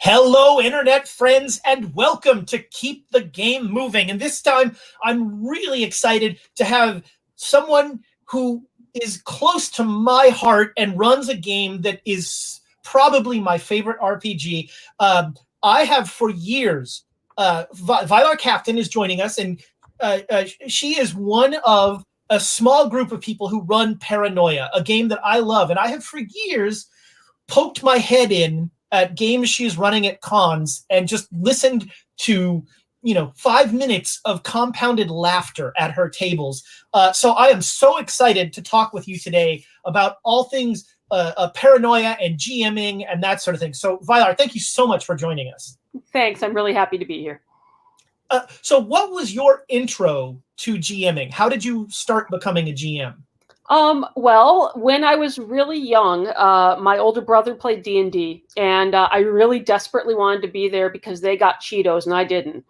Hello, internet friends, and welcome to Keep the Game Moving. And this time, I'm really excited to have someone who is close to my heart and runs a game that is probably my favorite RPG. I have for years. Vylar Kaftan is joining us, and she is one of a small group of people who run Paranoia, a game that I love. And I have for years poked my head in at games she's running at cons and just listened to 5 minutes of compounded laughter at her tables. So I am so excited to talk with you today about all things paranoia and GMing and that sort of thing. So Vylar, thank you so much for joining us. Thanks. I'm really happy to be here. So what was your intro to GMing? How did you start becoming a GM? Well, when I was really young, my older brother played D&D, and I really desperately wanted to be there because they got Cheetos and I didn't.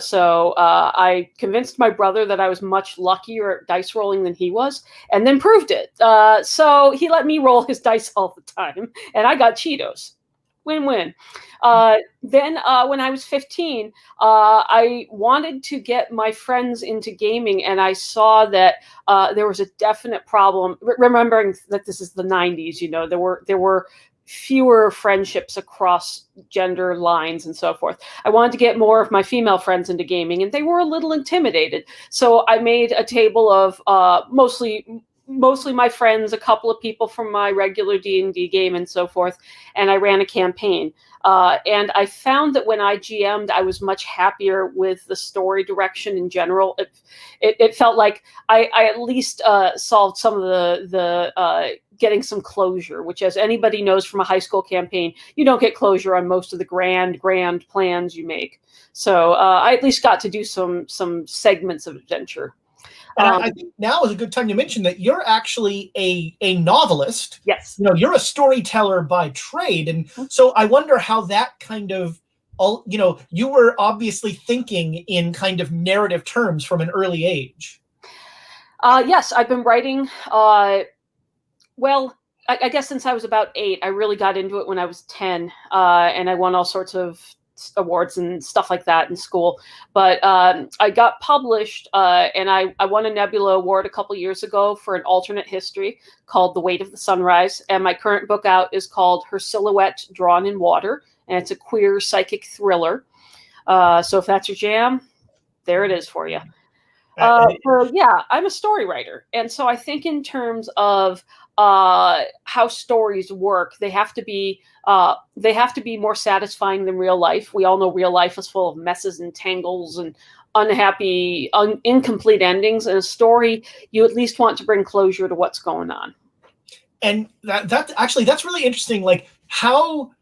So I convinced my brother that I was much luckier at dice rolling than he was, and then proved it. So he let me roll his dice all the time, and I got Cheetos. Win-win. Then when I was 15, I wanted to get my friends into gaming, and I saw that there was a definite problem. Remembering that this is the 90s, there were fewer friendships across gender lines and so forth. I wanted to get more of my female friends into gaming, and they were a little intimidated. So I made a table of mostly my friends, a couple of people from my regular D&D game and so forth, and I ran a campaign. And I found that when I GM'd, I was much happier with the story direction in general. It felt like I at least solved some of the getting some closure, which, as anybody knows from a high school campaign, you don't get closure on most of the grand plans you make. So I at least got to do some segments of adventure. And I think now is a good time to mention that you're actually a novelist. Yes. You're a storyteller by trade. And so I wonder how that kind of, you were obviously thinking in kind of narrative terms from an early age. Yes, I've been writing. Well, I guess since I was about 8, I really got into it when I was 10. And I won all sorts of awards and stuff like that in school, but I got published and I won a Nebula Award a couple years ago for an alternate history called The Weight of the Sunrise, and my current book out is called Her Silhouette Drawn in Water, and it's a queer psychic thriller. So if that's your jam, there it is for you. Yeah, I'm a story writer, and so I think in terms of how stories work, they have to be more satisfying than real life. We all know real life is full of messes and tangles and unhappy, incomplete endings. In a story, you at least want to bring closure to what's going on. And that's really interesting. Like how,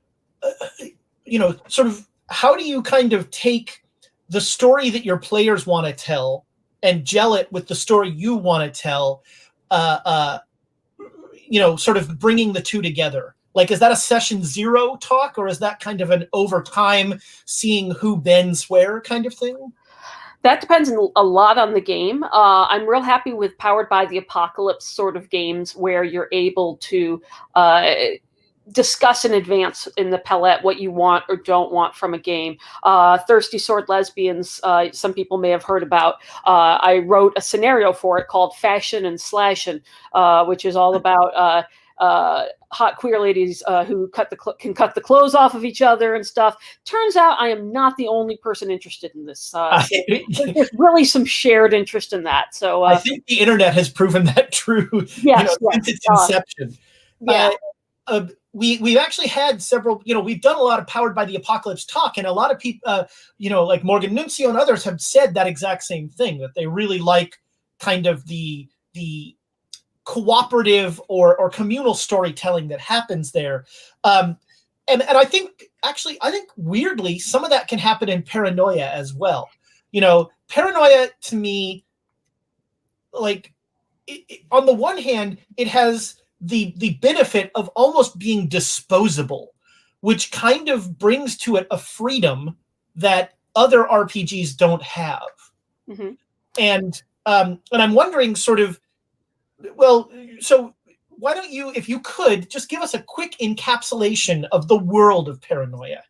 sort of how do you kind of take the story that your players want to tell and gel it with the story you want to tell? Sort of bringing the two together. Like, is that a session 0 talk, or is that kind of an over time seeing who bends where kind of thing? That depends a lot on the game. I'm real happy with Powered by the Apocalypse sort of games where you're able to discuss in advance in the palette what you want or don't want from a game. Thirsty Sword Lesbians, some people may have heard about. I wrote a scenario for it called Fashion and Slashin', which is all about hot queer ladies who can cut the clothes off of each other and stuff. Turns out I am not the only person interested in this. So there's really some shared interest in that. So I think the internet has proven that true. Yes, since its inception. We've actually had several, we've done a lot of Powered by the Apocalypse talk, and a lot of people, like Morgan Nuncio and others have said that exact same thing, that they really like kind of the cooperative or communal storytelling that happens there. And I think weirdly, some of that can happen in Paranoia as well. Paranoia to me, like, on the one hand, it has the benefit of almost being disposable, which kind of brings to it a freedom that other RPGs don't have. Mm-hmm. And I'm wondering sort of, well, so why don't you, if you could, just give us a quick encapsulation of the world of Paranoia?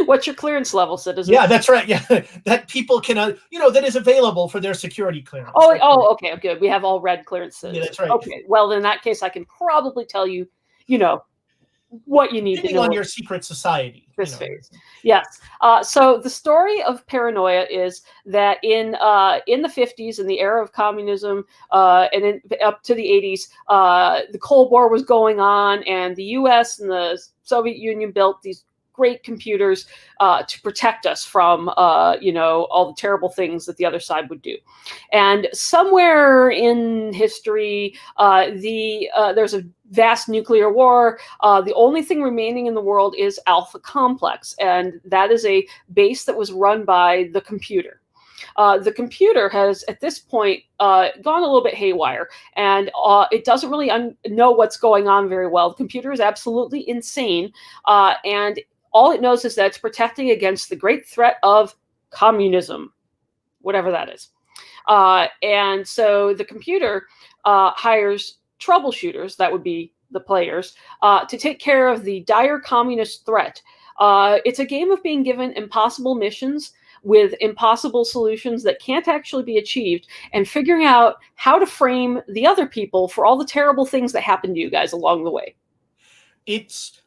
What's your clearance level, citizen? Yeah, that's right. Yeah, that people can, that is available for their security clearance. Okay, good. We have all red clearances. Yeah, that's right. Okay, well, in that case, I can probably tell you, what you need to Depending know on your secret society. this phase. Yes. So the story of Paranoia is that in the 50s, in the era of communism, and up to the 80s, the Cold War was going on, and the U.S. and the Soviet Union built these great computers to protect us from all the terrible things that the other side would do. And somewhere in history, there's a vast nuclear war. The only thing remaining in the world is Alpha Complex, and that is a base that was run by the computer. The computer has, at this point, gone a little bit haywire, and it doesn't really know what's going on very well. The computer is absolutely insane, and all it knows is that it's protecting against the great threat of communism, whatever that is. And so the computer hires troubleshooters, that would be the players, to take care of the dire communist threat. It's a game of being given impossible missions with impossible solutions that can't actually be achieved, and figuring out how to frame the other people for all the terrible things that happen to you guys along the way. It's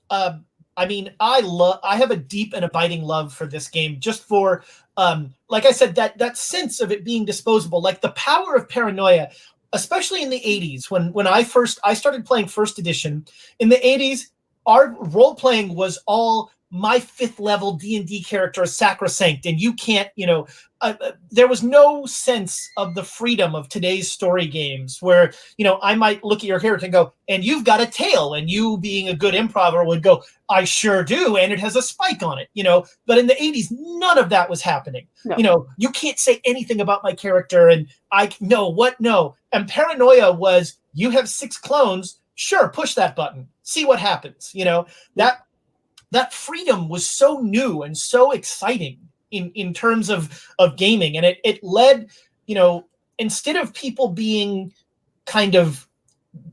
I have a deep and abiding love for this game, just for like I said, that sense of it being disposable, like the power of Paranoia, especially in the 80s when I started playing first edition. In the 80s, our role playing was all my 5th level D&D character is sacrosanct, and you can't, there was no sense of the freedom of today's story games where, I might look at your character and go, and you've got a tail, and you, being a good improver, would go, I sure do, and it has a spike on it, But in the 80s, none of that was happening. No. You can't say anything about my character, and no. And Paranoia was, you have 6 clones, sure, push that button, see what happens, that freedom was so new and so exciting in terms of gaming. And it led, instead of people being kind of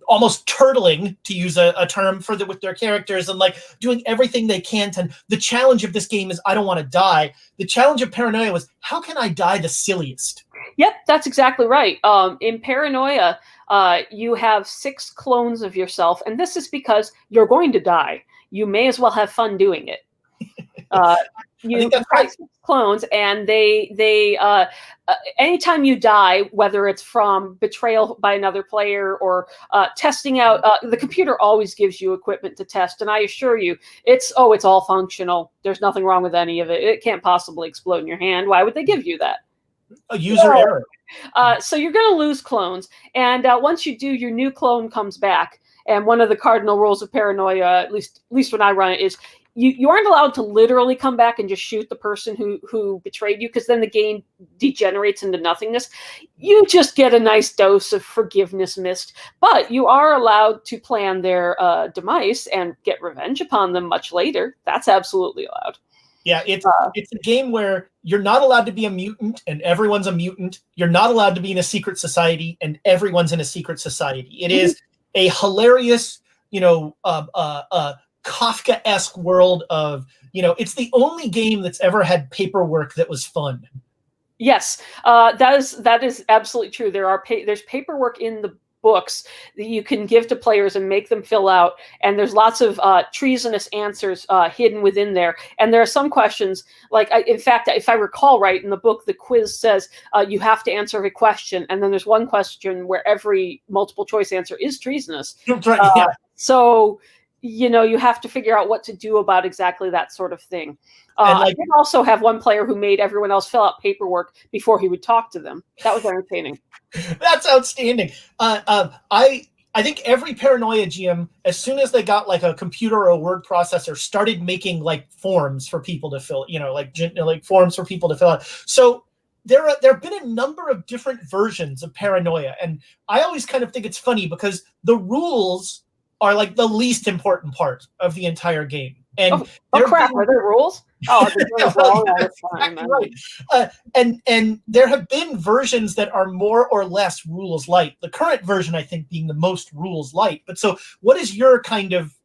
almost turtling, to use a term with their characters, and like doing everything they can to, the challenge of this game is, I don't want to die. The challenge of Paranoia was, how can I die the silliest? Yep, that's exactly right. In Paranoia, you have 6 clones of yourself, and this is because you're going to die. You may as well have fun doing it. You have 6 clones, and they anytime you die, whether it's from betrayal by another player or testing out, the computer always gives you equipment to test, and I assure you, it's all functional. There's nothing wrong with any of it. It can't possibly explode in your hand. Why would they give you that? A user error. So you're going to lose clones, and once you do, your new clone comes back. And one of the cardinal rules of Paranoia, at least when I run it, is you aren't allowed to literally come back and just shoot the person who betrayed you, because then the game degenerates into nothingness. You just get a nice dose of forgiveness mist, but you are allowed to plan their demise and get revenge upon them much later. That's absolutely allowed. Yeah, it's a game where you're not allowed to be a mutant and everyone's a mutant. You're not allowed to be in a secret society and everyone's in a secret society. It is a hilarious, Kafka-esque world of, it's the only game that's ever had paperwork that was fun. Yes, that is absolutely true. There's paperwork in the books that you can give to players and make them fill out, and there's lots of treasonous answers hidden within there. And there are some questions, like, in fact, if I recall right, in the book, the quiz says you have to answer every question, and then there's one question where every multiple choice answer is treasonous. Right, yeah. So you have to figure out what to do about exactly that sort of thing. I did also have one player who made everyone else fill out paperwork before he would talk to them. That was entertaining. That's outstanding. I think every Paranoia GM, as soon as they got like a computer or a word processor, started making like forms for people to fill, like forms for people to fill out. So there have been a number of different versions of Paranoia, and I always kind of think it's funny because the rules are like the least important part of the entire game. And crap! Are there rules? Oh, right. And there have been versions that are more or less rules light. The current version, I think, being the most rules light. But so, what is your kind of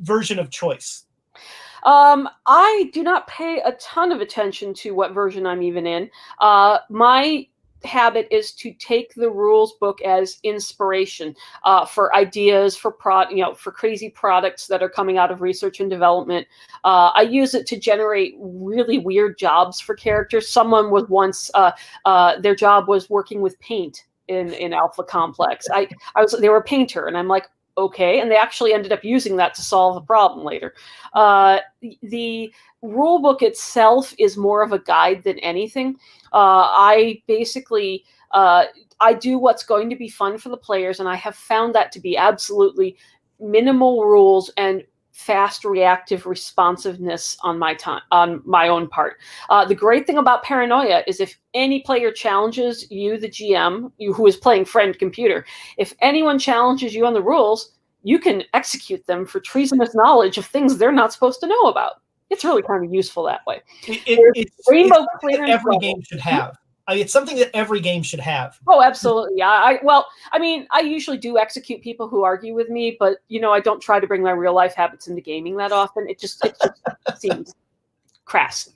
version of choice? I do not pay a ton of attention to what version I'm even in. My habit is to take the rules book as inspiration for ideas, for for crazy products that are coming out of research and development. I use it to generate really weird jobs for characters. Someone was once their job was working with paint in Alpha Complex. They were a painter, and I'm like, okay, and they actually ended up using that to solve a problem later. The rule book itself is more of a guide than anything. I basically I do what's going to be fun for the players, and I have found that to be absolutely minimal rules and fast reactive responsiveness on my own part. The great thing about Paranoia is if any player challenges you, the GM, who is playing friend computer, if anyone challenges you on the rules, you can execute them for treasonous knowledge of things they're not supposed to know about. It's really kind of useful that way. It's every game should have. I mean, it's something that every game should have. Oh, absolutely. Yeah. I usually do execute people who argue with me, but I don't try to bring my real life habits into gaming that often. It just seems crass.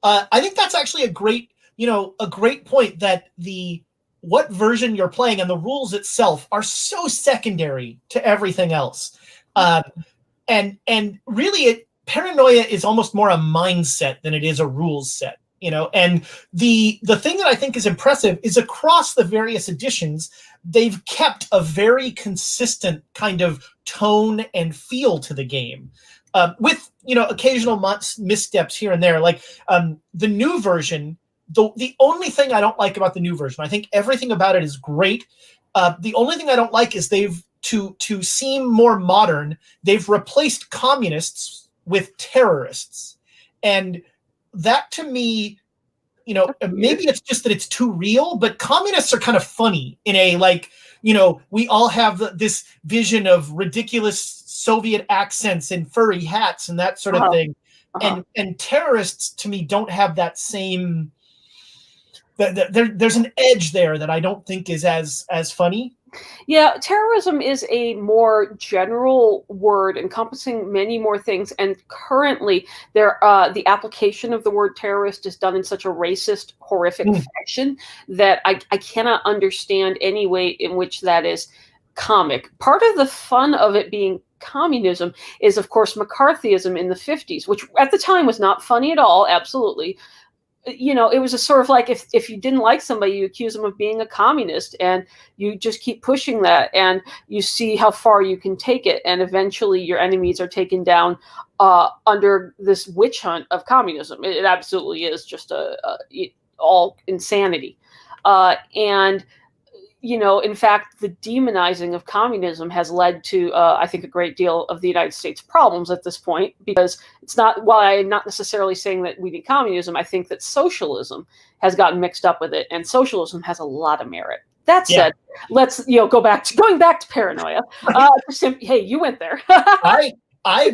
I think that's actually a great point, that what version you're playing and the rules itself are so secondary to everything else. And really, Paranoia is almost more a mindset than it is a rules set. And the thing that I think is impressive is across the various editions, they've kept a very consistent kind of tone and feel to the game, with occasional missteps here and there. Like the new version, the only thing I don't like about the new version, I think everything about it is great. The only thing I don't like is to seem more modern, they've replaced communists with terrorists, and that to me, maybe it's just that it's too real, but communists are kind of funny in a, like, we all have this vision of ridiculous Soviet accents and furry hats and that sort of thing. And terrorists to me don't have that same, there's an edge there that I don't think is as funny. Yeah, terrorism is a more general word encompassing many more things, and currently the application of the word terrorist is done in such a racist, horrific fashion that I cannot understand any way in which that is comic. Part of the fun of it being communism is, of course, McCarthyism in the 50s, which at the time was not funny at all, absolutely. It was a sort of like if you didn't like somebody, you accuse them of being a communist, and you just keep pushing that, and you see how far you can take it, and eventually your enemies are taken down under this witch hunt of communism. It absolutely is just all insanity, and in fact, the demonizing of communism has led to, I think, a great deal of the United States' problems at this point, because it's not, while I'm not necessarily saying that we need communism, I think that socialism has gotten mixed up with it, and socialism has a lot of merit. That said, let's going back to Paranoia. Hey, you went there. I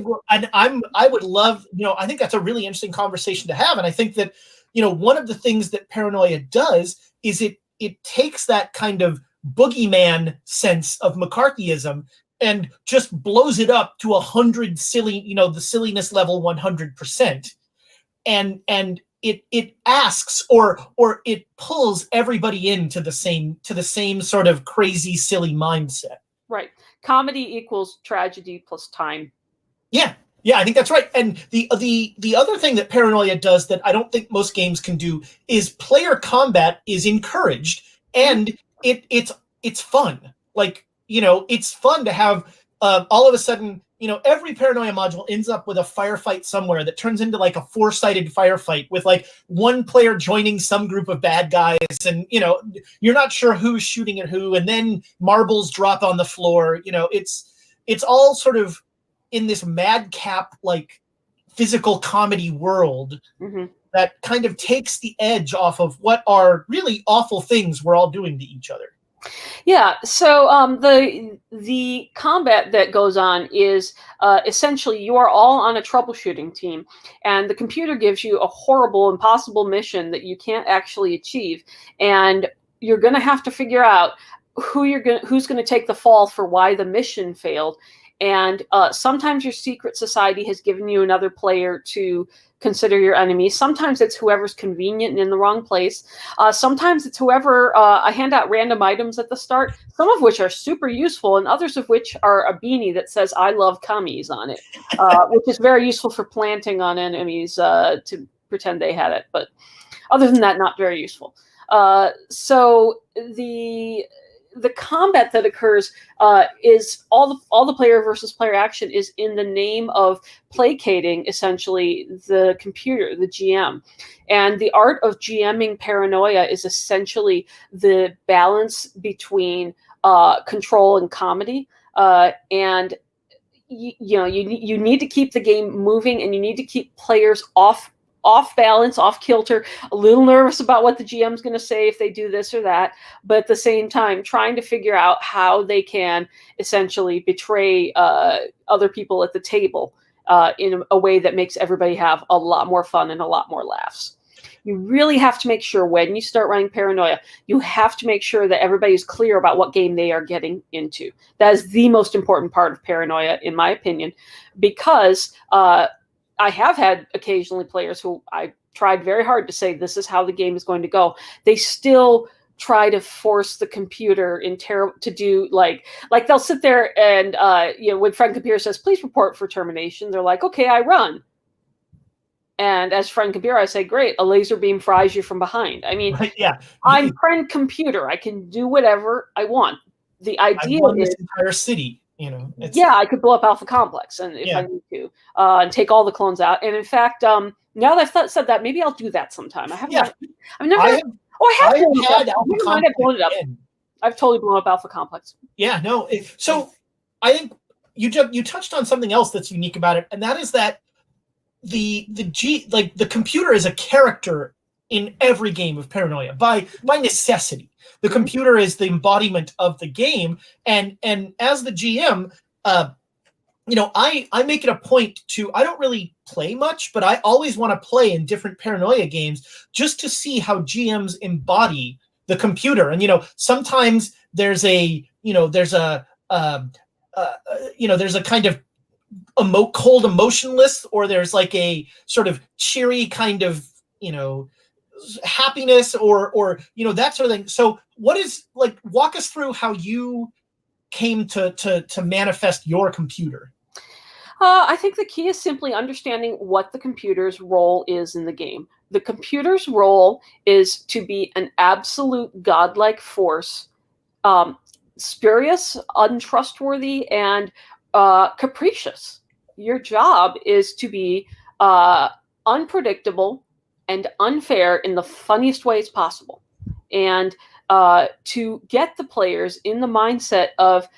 would love, I think that's a really interesting conversation to have, and I think that one of the things that Paranoia does is it takes that kind of boogeyman sense of McCarthyism and just blows it up to 100 silly, the silliness level 100%. And it asks or it pulls everybody into the same sort of crazy, silly mindset. Right. Comedy equals tragedy plus time. Yeah. Yeah, I think that's right. And the other thing that Paranoia does that I don't think most games can do is player combat is encouraged, and it's fun. Like, it's fun to have all of a sudden, every Paranoia module ends up with a firefight somewhere that turns into like a 4-sided firefight with like one player joining some group of bad guys, and you're not sure who's shooting at who, and then marbles drop on the floor. It's all sort of in this madcap, like, physical comedy world that kind of takes the edge off of what are really awful things we're all doing to each other. Yeah, so the combat that goes on is essentially you are all on a troubleshooting team, and the computer gives you a horrible, impossible mission that you can't actually achieve, and you're going to have to figure out who's going to take the fall for why the mission failed. And sometimes your secret society has given you another player to consider your enemy. Sometimes it's whoever's convenient and in the wrong place. Sometimes it's whoever, I hand out random items at the start, some of which are super useful and others of which are a beanie that says "I love commies" on it, which is very useful for planting on enemies to pretend they had it. But other than that, not very useful. So the combat that occurs is all the player versus player action is in the name of placating essentially the computer, the GM. And the art of GMing paranoia is essentially the balance between control and comedy. And you need to keep the game moving, and you need to keep players off balance, off kilter, a little nervous about what the GM's going to say if they do this or that, but at the same time trying to figure out how they can essentially betray other people at the table in a way that makes everybody have a lot more fun and a lot more laughs. You really have to make sure when you start running paranoia, you have to make sure that everybody's clear about what game they are getting into. That is the most important part of paranoia, in my opinion, because I have had occasionally players who I tried very hard to say this is how the game is going to go. They still try to force the computer to do like they'll sit there and when friend computer says please report for termination, they're like, okay, I run. And as friend computer, I say, great, a laser beam fries you from behind. I mean, right, yeah. I'm friend computer. I can do whatever I want. The idea I won is this entire city. I could blow up Alpha Complex, and if I need to, and take all the clones out. And in fact, now that I've said that, maybe I'll do that sometime. I haven't. Yeah. I've never. I have had Alpha Complex. Blown it up. I've totally blown up Alpha Complex. Yeah, no. So I think you touched on something else that's unique about it, and that is that the computer is a character in every game of paranoia by necessity. The computer is the embodiment of the game, and as the GM, I make it a point to, I don't really play much, but I always want to play in different paranoia games just to see how GMs embody the computer. And sometimes there's a there's a kind of cold emotionless, or there's like a sort of cheery kind of happiness or that sort of thing. So what is, walk us through how you came to manifest your computer. I think the key is simply understanding what the computer's role is in the game. The computer's role is to be an absolute godlike force, spurious, untrustworthy, and capricious. Your job is to be unpredictable and unfair in the funniest ways possible, and to get the players in the mindset of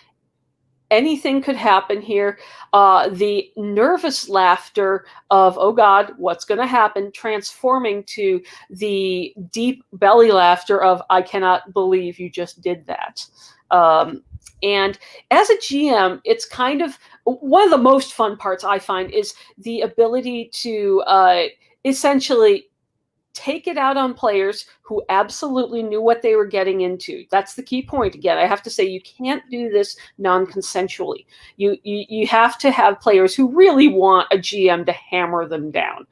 anything could happen here, the nervous laughter of, oh God, what's going to happen, transforming to the deep belly laughter of, I cannot believe you just did that. And as a GM, it's kind of one of the most fun parts I find is the ability to essentially take it out on players who absolutely knew what they were getting into. That's the key point. Again, I have to say, you can't do this non-consensually. You have to have players who really want a GM to hammer them down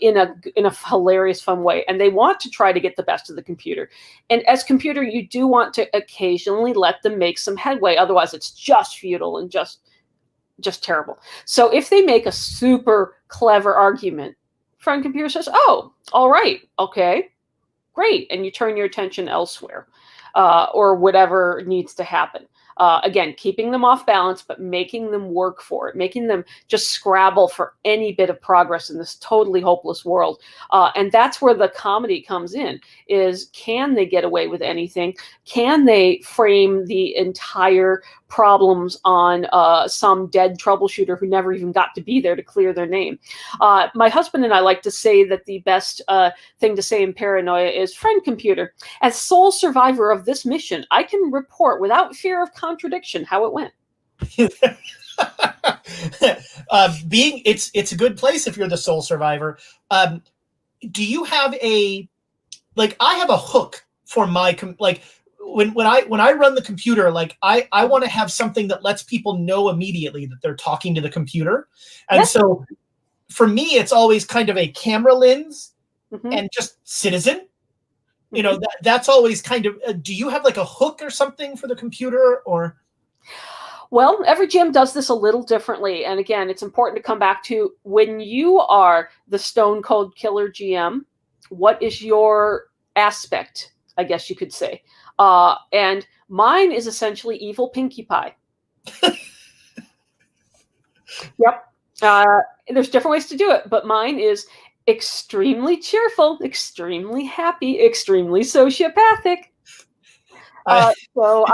in a hilarious, fun way, and they want to try to get the best of the computer. And as computer, you do want to occasionally let them make some headway. Otherwise, it's just futile and just terrible. So if they make a super clever argument, friend computer says, oh, all right, okay, great. And you turn your attention elsewhere or whatever needs to happen. Again, keeping them off balance, but making them work for it, making them just scrabble for any bit of progress in this totally hopeless world. And that's where the comedy comes in, is can they get away with anything? Can they frame the entire problems on some dead troubleshooter who never even got to be there to clear their name? My husband and I like to say that the best thing to say in paranoia is, friend computer, as sole survivor of this mission, I can report without fear of contradiction how it went. It's a good place if you're the sole survivor. Do you have I have a hook for my when I run the computer, like I want to have something that lets people know immediately that they're talking to the computer. And so for me, it's always kind of a camera lens and just citizen. You know, that's always kind of, do you have like a hook or something for the computer or? Well, every GM does this a little differently. And again, it's important to come back to when you are the Stone Cold Killer GM, what is your aspect, I guess you could say. And mine is essentially evil Pinkie Pie. Yep. There's different ways to do it, but mine is extremely cheerful, extremely happy, extremely sociopathic. So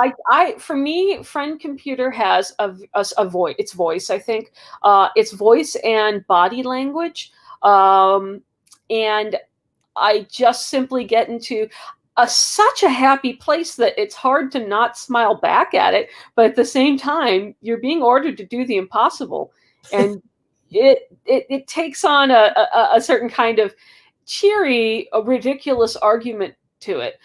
for me, Friend Computer has a voice. Its voice, I think, its voice and body language, and I just simply get into such a happy place that it's hard to not smile back at it. But at the same time, you're being ordered to do the impossible, and it takes on a certain kind of cheery, ridiculous argument to it.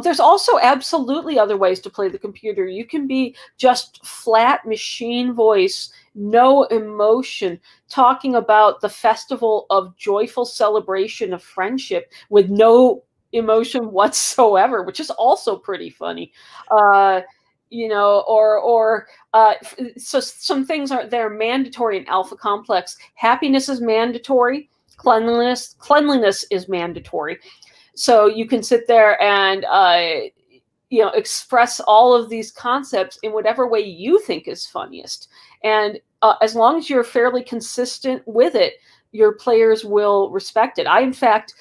There's also absolutely other ways to play the computer. You can be just flat machine voice, no emotion, talking about the festival of joyful celebration of friendship with no emotion whatsoever, which is also pretty funny. So some things they're mandatory in Alpha Complex. Happiness is mandatory. Cleanliness is mandatory. So you can sit there and express all of these concepts in whatever way you think is funniest. And as long as you're fairly consistent with it, your players will respect it. I, in fact,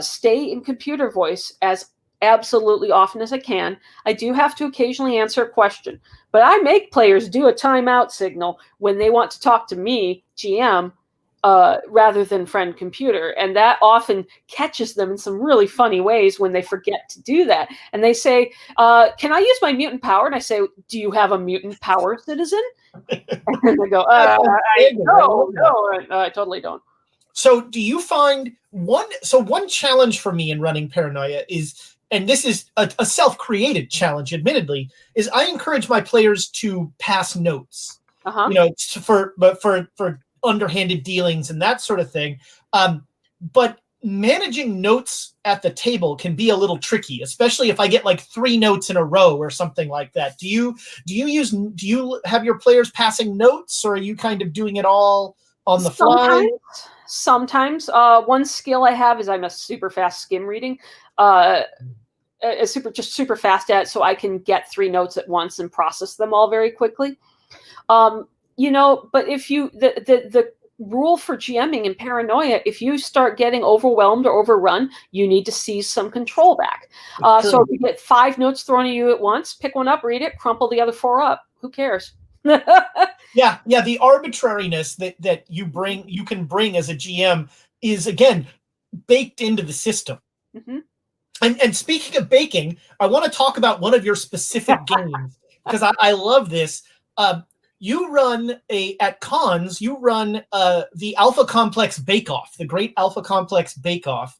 stay in computer voice as absolutely often as I can. I do have to occasionally answer a question, but I make players do a timeout signal when they want to talk to me, GM, rather than Friend Computer. And that often catches them in some really funny ways when they forget to do that. And they say, can I use my mutant power? And I say, do you have a mutant power, citizen? And they go, no, I totally don't. So do you find one challenge for me in running Paranoia is, and this is a self-created challenge, admittedly, is I encourage my players to pass notes, for underhanded dealings and that sort of thing. But managing notes at the table can be a little tricky, especially if I get like 3 notes in a row or something like that. Do you have your players passing notes, or are you kind of doing it all on the fly? Sometimes. One skill I have is I'm a super fast skim reading. Super fast at it, so I can get 3 notes at once and process them all very quickly. But if the rule for GMing in Paranoia, if you start getting overwhelmed or overrun, you need to seize some control back. So if you get 5 notes thrown at you at once, pick one up, read it, crumple the other 4 up. Who cares? Yeah. The arbitrariness that you can bring as a GM is, again, baked into the system. Mm-hmm. And speaking of baking, I want to talk about one of your specific games, because I love this. You run at cons, the Alpha Complex Bake Off, the Great Alpha Complex Bake Off.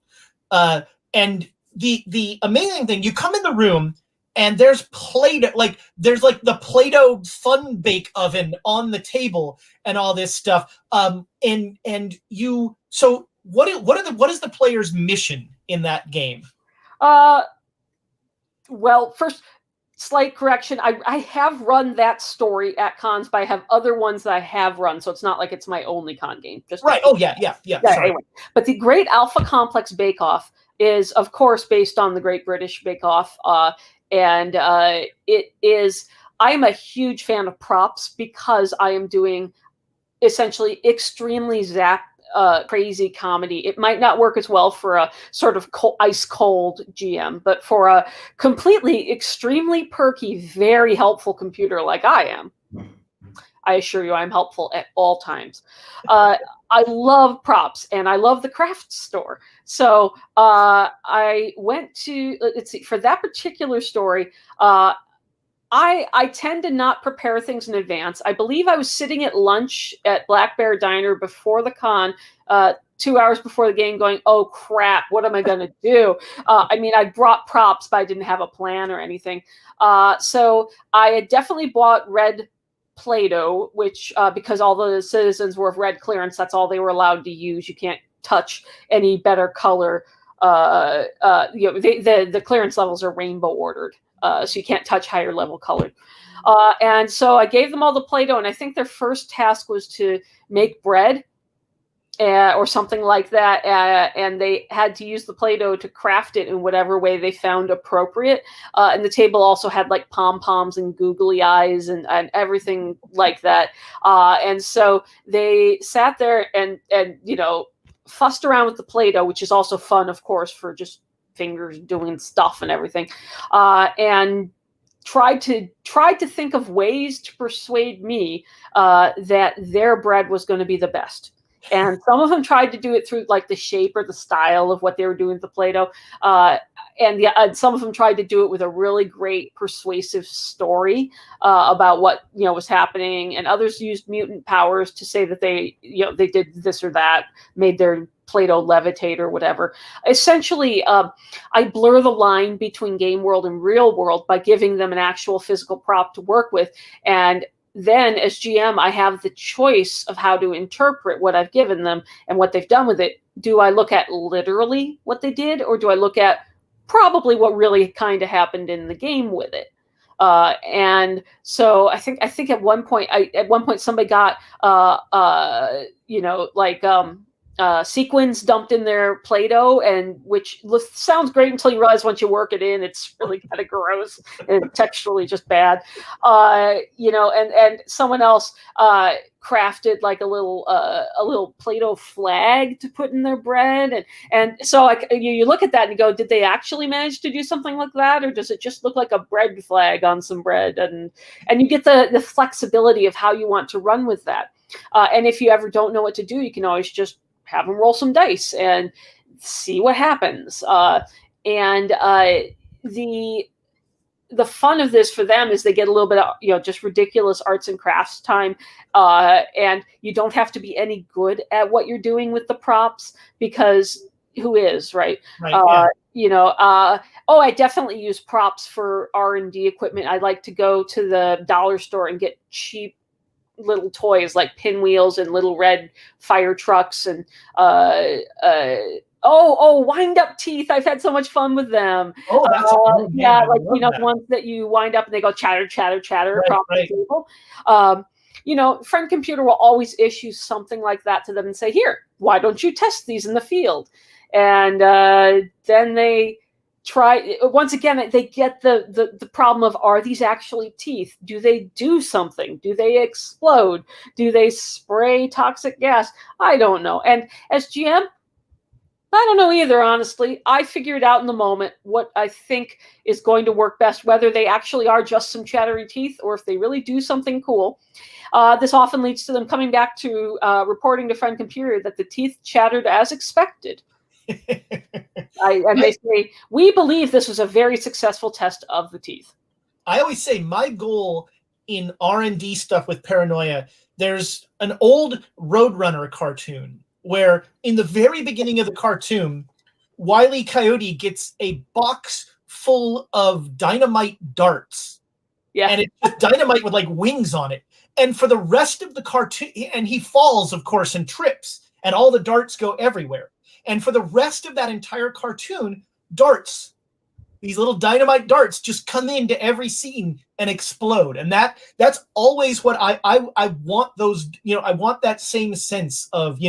And the amazing thing, you come in the room and there's Play-Doh, there's the Play-Doh fun bake oven on the table and all this stuff. So what is the player's mission in that game? Well, first, slight correction. I have run that story at cons, but I have other ones that I have run, so it's not like it's my only con game. Just right. Oh, yeah. Sorry. Anyway. But the Great Alpha Complex Bake Off is, of course, based on the Great British Bake Off. And it is, I am a huge fan of props because I am doing essentially extremely crazy comedy. It might not work as well for a sort of ice cold GM, but for a completely extremely perky, very helpful computer like I am, I assure you I'm helpful at all times. I love props and I love the craft store. So I went to, let's see, for that particular story, I tend to not prepare things in advance. I believe I was sitting at lunch at Black Bear Diner before the con 2 hours before the game going, oh crap, what am I going to do? I mean, I brought props, but I didn't have a plan or anything. So I had definitely bought red Play-Doh, which because all the citizens were of red clearance, that's all they were allowed to use. You can't touch any better color. The clearance levels are rainbow ordered, so you can't touch higher level colored. And so I gave them all the Play-Doh, and I think their first task was to make bread or something like that. And they had to use the Play-Doh to craft it in whatever way they found appropriate. And the table also had like pom-poms and googly eyes and everything like that. And so they sat there and fussed around with the Play-Doh, which is also fun, of course, for just fingers doing stuff and everything. And tried to think of ways to persuade me that their bread was going to be the best. And some of them tried to do it through like the shape or the style of what they were doing with the Play-Doh. And some of them tried to do it with a really great persuasive story about what was happening. And others used mutant powers to say that they did this or that, made their Play-Doh levitate or whatever. Essentially, I blur the line between game world and real world by giving them an actual physical prop to work with. And then as GM, I have the choice of how to interpret what I've given them and what they've done with it. Do I look at literally what they did, or do I look at probably what really kind of happened in the game with it? And so I think at one point somebody got sequins dumped in their Play-Doh, and which sounds great until you realize once you work it in, it's really kind of gross and texturally just bad. And someone else crafted like a little Play-Doh flag to put in their bread, and so you look at that and you go, did they actually manage to do something like that, or does it just look like a bread flag on some bread? And you get the flexibility of how you want to run with that. And if you ever don't know what to do, you can always just have them roll some dice and see what happens. The fun of this for them is they get a little bit of just ridiculous arts and crafts time, and you don't have to be any good at what you're doing with the props, because who is, right? I definitely use props for R&D equipment. I like to go to the dollar store and get cheap little toys like pinwheels and little red fire trucks and wind up teeth. I've had so much fun with them. Oh, that's cool. Yeah, like the ones that you wind up and they go chatter, chatter, chatter across the table. Friend Computer will always issue something like that to them and say, here, why don't you test these in the field? And then they try once again. They get the problem of, are these actually teeth? Do they do something? Do they explode? Do they spray toxic gas? I don't know. And as GM, I don't know either, honestly. I figure it out in the moment what I think is going to work best, whether they actually are just some chattery teeth or if they really do something cool. This often leads to them coming back to reporting to Friend Computer that the teeth chattered as expected. And they say, we believe this was a very successful test of the teeth. I always say my goal in R&D stuff with Paranoia, there's an old Roadrunner cartoon where in the very beginning of the cartoon, Wile E. Coyote gets a box full of dynamite darts. Yeah. And it's just dynamite with like wings on it. And for the rest of the cartoon, and he falls, of course, and trips, and all the darts go everywhere. And for the rest of that entire cartoon, darts, these little dynamite darts, just come into every scene and explode. And that's always what I want those, I want that same sense of,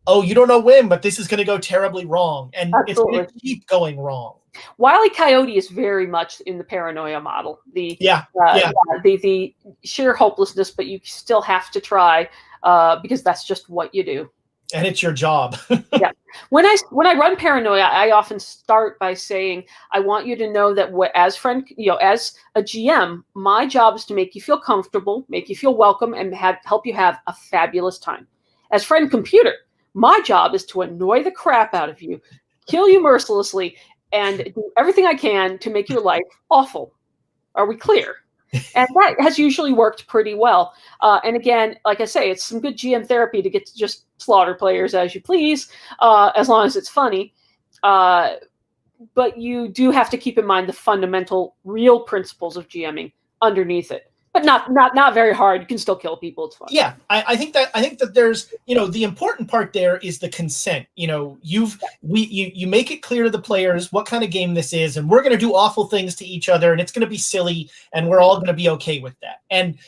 oh, you don't know when, but this is going to go terribly wrong. And Absolutely. It's going to keep going wrong. Wile E. Coyote is very much in the Paranoia model. The sheer hopelessness, but you still have to try because that's just what you do. And it's your job. Yeah. When I run Paranoia, I often start by saying, I want you to know that as a GM, my job is to make you feel comfortable, make you feel welcome, and help you have a fabulous time. As Friend Computer, my job is to annoy the crap out of you, kill you mercilessly, and do everything I can to make your life awful. Are we clear? And that has usually worked pretty well. And again, like I say, it's some good GM therapy to get to just slaughter players as you please, as long as it's funny. But you do have to keep in mind the fundamental, real principles of GMing underneath it. But not very hard. You can still kill people. It's fun. Yeah, I think that there's, the important part there is the consent. You make it clear to the players what kind of game this is, and we're going to do awful things to each other, and it's going to be silly, and we're all going to be okay with that. And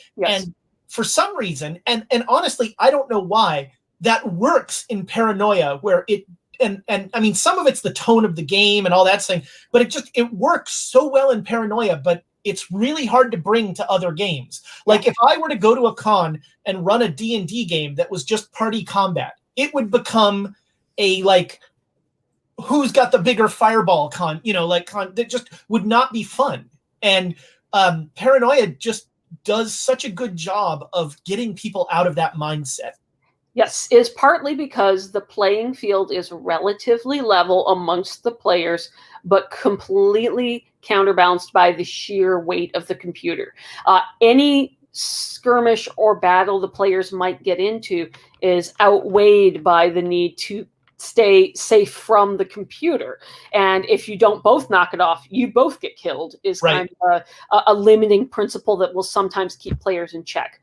for some reason, and honestly, I don't know why, that works in Paranoia, where it and I mean, some of it's the tone of the game and all that thing, but it works so well in Paranoia, but it's really hard to bring to other games. Like if I were to go to a con and run a D&D game that was just party combat, it would become a who's got the bigger fireball con that just would not be fun. And Paranoia just does such a good job of getting people out of that mindset. Yes, is partly because the playing field is relatively level amongst the players, but completely counterbalanced by the sheer weight of the computer. Any skirmish or battle the players might get into is outweighed by the need to stay safe from the computer. And if you don't both knock it off, you both get killed, is kind of a limiting principle that will sometimes keep players in check.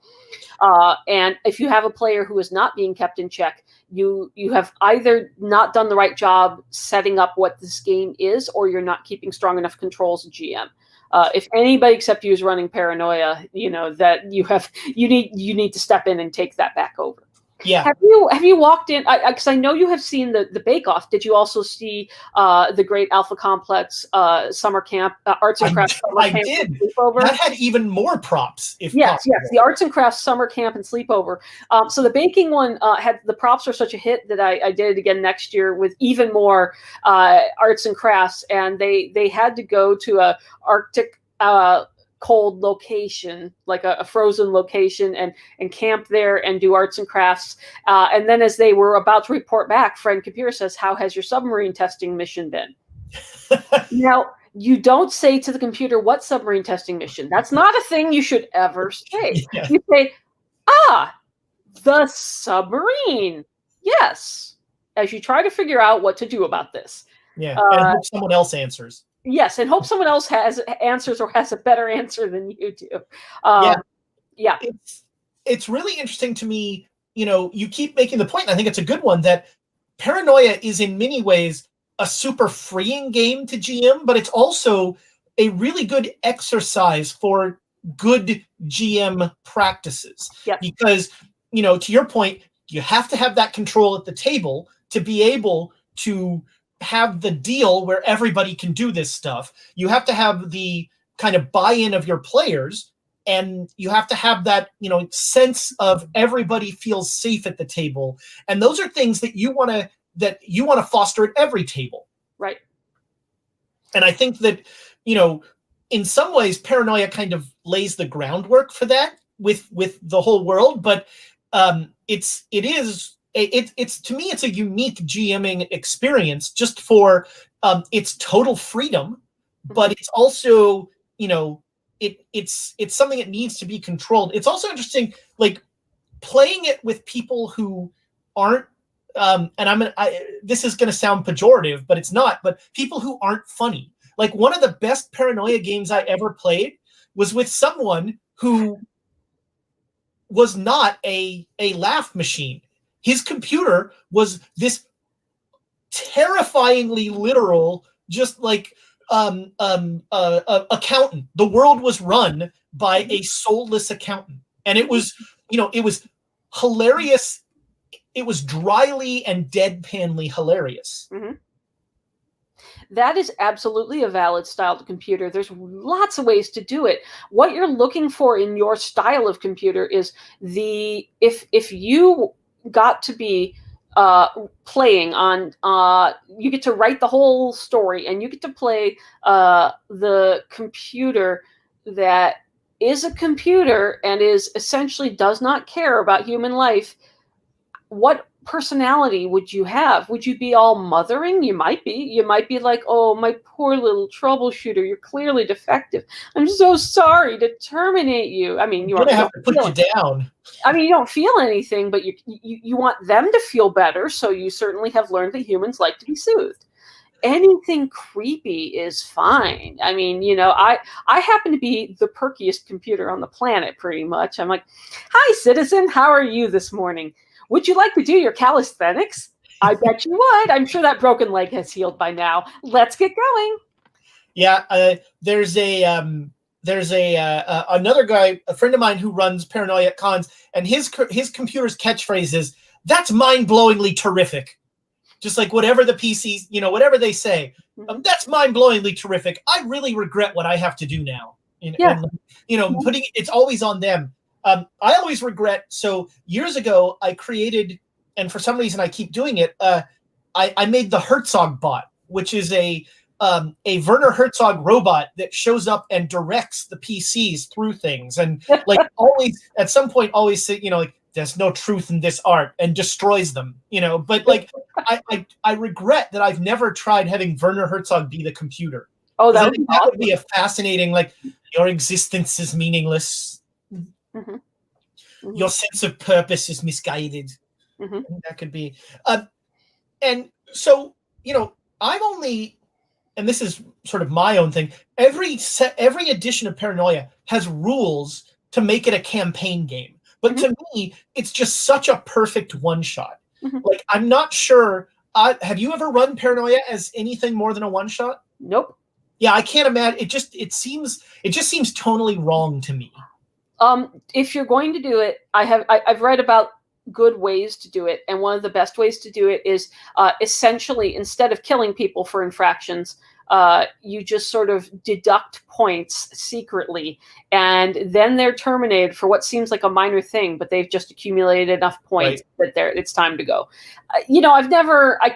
And if you have a player who is not being kept in check, you have either not done the right job setting up what this game is, or you're not keeping strong enough controls as GM. If anybody except you is running Paranoia, that you need to step in and take that back over. Yeah. Have you walked in? Because I know you have seen the Bake Off. Did you also see the Great Alpha Complex summer camp, arts and crafts summer camp? I did. That had even more props. Yes, the arts and crafts summer camp and sleepover. So the baking one had the props are such a hit that I did it again next year with even more arts and crafts, and they had to go to a Arctic cold location, like a frozen location, and camp there and do arts and crafts. And then as they were about to report back, friend Kapir says, "How has your submarine testing mission been?" Now, you don't say to the computer, "What submarine testing mission?" That's not a thing you should ever say. Yeah. You say, the submarine. Yes. As you try to figure out what to do about this. Yeah, and hope someone else answers. Yes, and hope someone else has answers or has a better answer than you do. Yeah. It's really interesting to me. You keep making the point, and I think it's a good one, that Paranoia is in many ways a super freeing game to GM, but it's also a really good exercise for good GM practices. Yep. Because, to your point, you have to have that control at the table to be able to have the deal where everybody can do this stuff. You have to have the kind of buy-in of your players, and you have to have that, sense of everybody feels safe at the table. And those are things that you want to foster at every table. Right. And I think that, in some ways, Paranoia kind of lays the groundwork for that with the whole world, but it's to me, it's a unique GMing experience just for its total freedom, but it's also, it's something that needs to be controlled. It's also interesting, playing it with people who aren't, and this is going to sound pejorative, but it's not, but people who aren't funny. Like, one of the best Paranoia games I ever played was with someone who was not a laugh machine. His computer was this terrifyingly literal, just accountant. The world was run by a soulless accountant, and it was hilarious. It was dryly and deadpanly hilarious. Mm-hmm. That is absolutely a valid style to computer. There's lots of ways to do it. What you're looking for in your style of computer is if you got to be playing on, you get to write the whole story, and you get to play the computer that is a computer and is essentially does not care about human life. what personality would you have? Would you be all mothering? You might be. You might be like, oh, my poor little troubleshooter, you're clearly defective. I'm so sorry to terminate you. I mean, I'm gonna have to put you down. I mean, you don't feel anything, but you want them to feel better, so you certainly have learned that humans like to be soothed. Anything creepy is fine. I mean, I happen to be the perkiest computer on the planet, pretty much. I'm like, hi, citizen, how are you this morning? Would you like to do your calisthenics? I bet you would. I'm sure that broken leg has healed by now. Let's get going. Yeah, there's another guy, a friend of mine who runs Paranoia at cons, and his computer's catchphrase is, "That's mind-blowingly terrific." Just like whatever the PCs, whatever they say, that's mind-blowingly terrific. I really regret what I have to do now. And putting it's always on them. I always regret. So years ago, I created, and for some reason I keep doing it. I made the Herzog bot, which is a Werner Herzog robot that shows up and directs the PCs through things, and like always at some point always say, like, there's no truth in this art, and destroys them, but like I regret that I've never tried having Werner Herzog be the computer. Oh, that would be a fascinating, like, your existence is meaningless. Mm-hmm. Mm-hmm. Your sense of purpose is misguided. Mm-hmm. That could be. And so, I've only, and this is sort of my own thing, every edition of Paranoia has rules to make it a campaign game. But to me, it's just such a perfect one-shot. Mm-hmm. Like, I'm not sure. Have you ever run Paranoia as anything more than a one-shot? Nope. Yeah, I can't imagine. It just seems tonally wrong to me. If you're going to do it, I've read about good ways to do it, and one of the best ways to do it is essentially, instead of killing people for infractions, you just sort of deduct points secretly, and then they're terminated for what seems like a minor thing, but they've just accumulated enough points that it's time to go. I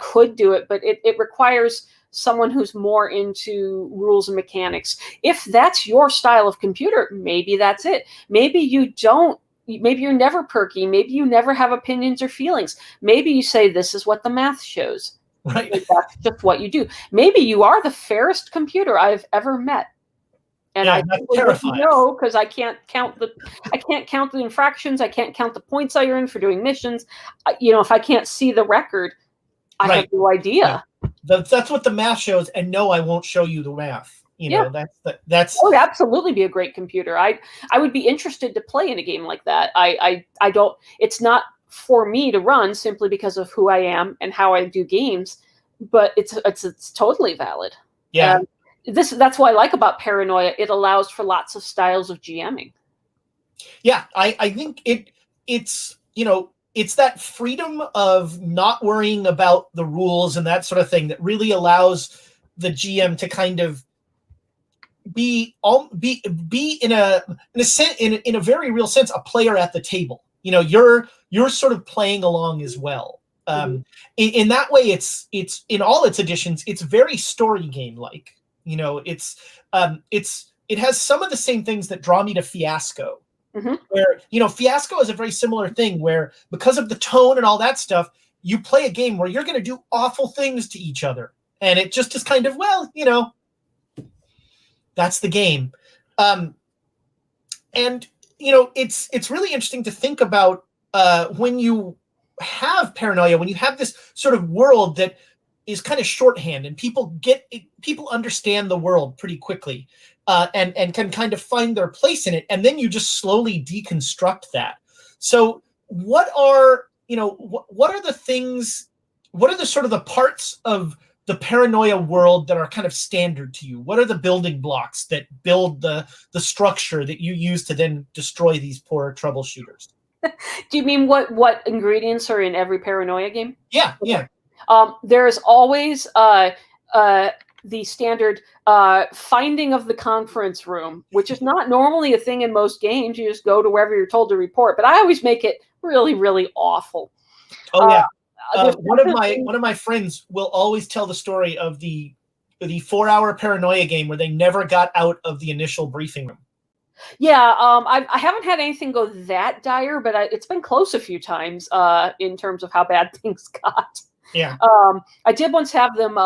could do it, but it requires someone who's more into rules and mechanics. If that's your style of computer, maybe that's it. Maybe you don't. Maybe you're never perky. Maybe you never have opinions or feelings. Maybe you say, this is what the math shows. Right. That's just what you do. Maybe you are the fairest computer I've ever met. And I terrifying. Because I can't count the infractions. I can't count the points I earn for doing missions. If I can't see the record, I have no idea. Yeah. That's what the math shows. And no, I won't show you the math. That's would absolutely be a great computer. I would be interested to play in a game like that. I don't. It's not for me to run simply because of who I am and how I do games, but it's totally valid. Yeah. That's what I like about Paranoia. It allows for lots of styles of GMing. Yeah, I think it's that freedom of not worrying about the rules and that sort of thing that really allows the GM to kind of be in a very real sense a player at the table. You're sort of playing along as well. In that way, it's in all its editions, it's very story game like. It has some of the same things that draw me to Fiasco. Mm-hmm. Where Fiasco is a very similar thing where, because of the tone and all that stuff, you play a game where you're going to do awful things to each other, and it just is kind of, that's the game. And it's really interesting to think about when you have Paranoia, when you have this sort of world that is kind of shorthand, and people understand the world pretty quickly, and can kind of find their place in it, and then you just slowly deconstruct that. So what are the things? What are the sort of the parts of the Paranoia world that are kind of standard to you? What are the building blocks that build the structure that you use to then destroy these poor troubleshooters? Do you mean what ingredients are in every Paranoia game? Yeah, yeah. There is always the standard finding of the conference room, which is not normally a thing in most games. You just go to wherever you're told to report, but I always make it really, really awful. Oh yeah. One of my friends will always tell the story of the 4-hour Paranoia game where they never got out of the initial briefing room. Yeah, I haven't had anything go that dire, but it's been close a few times in terms of how bad things got. Yeah. I did once have them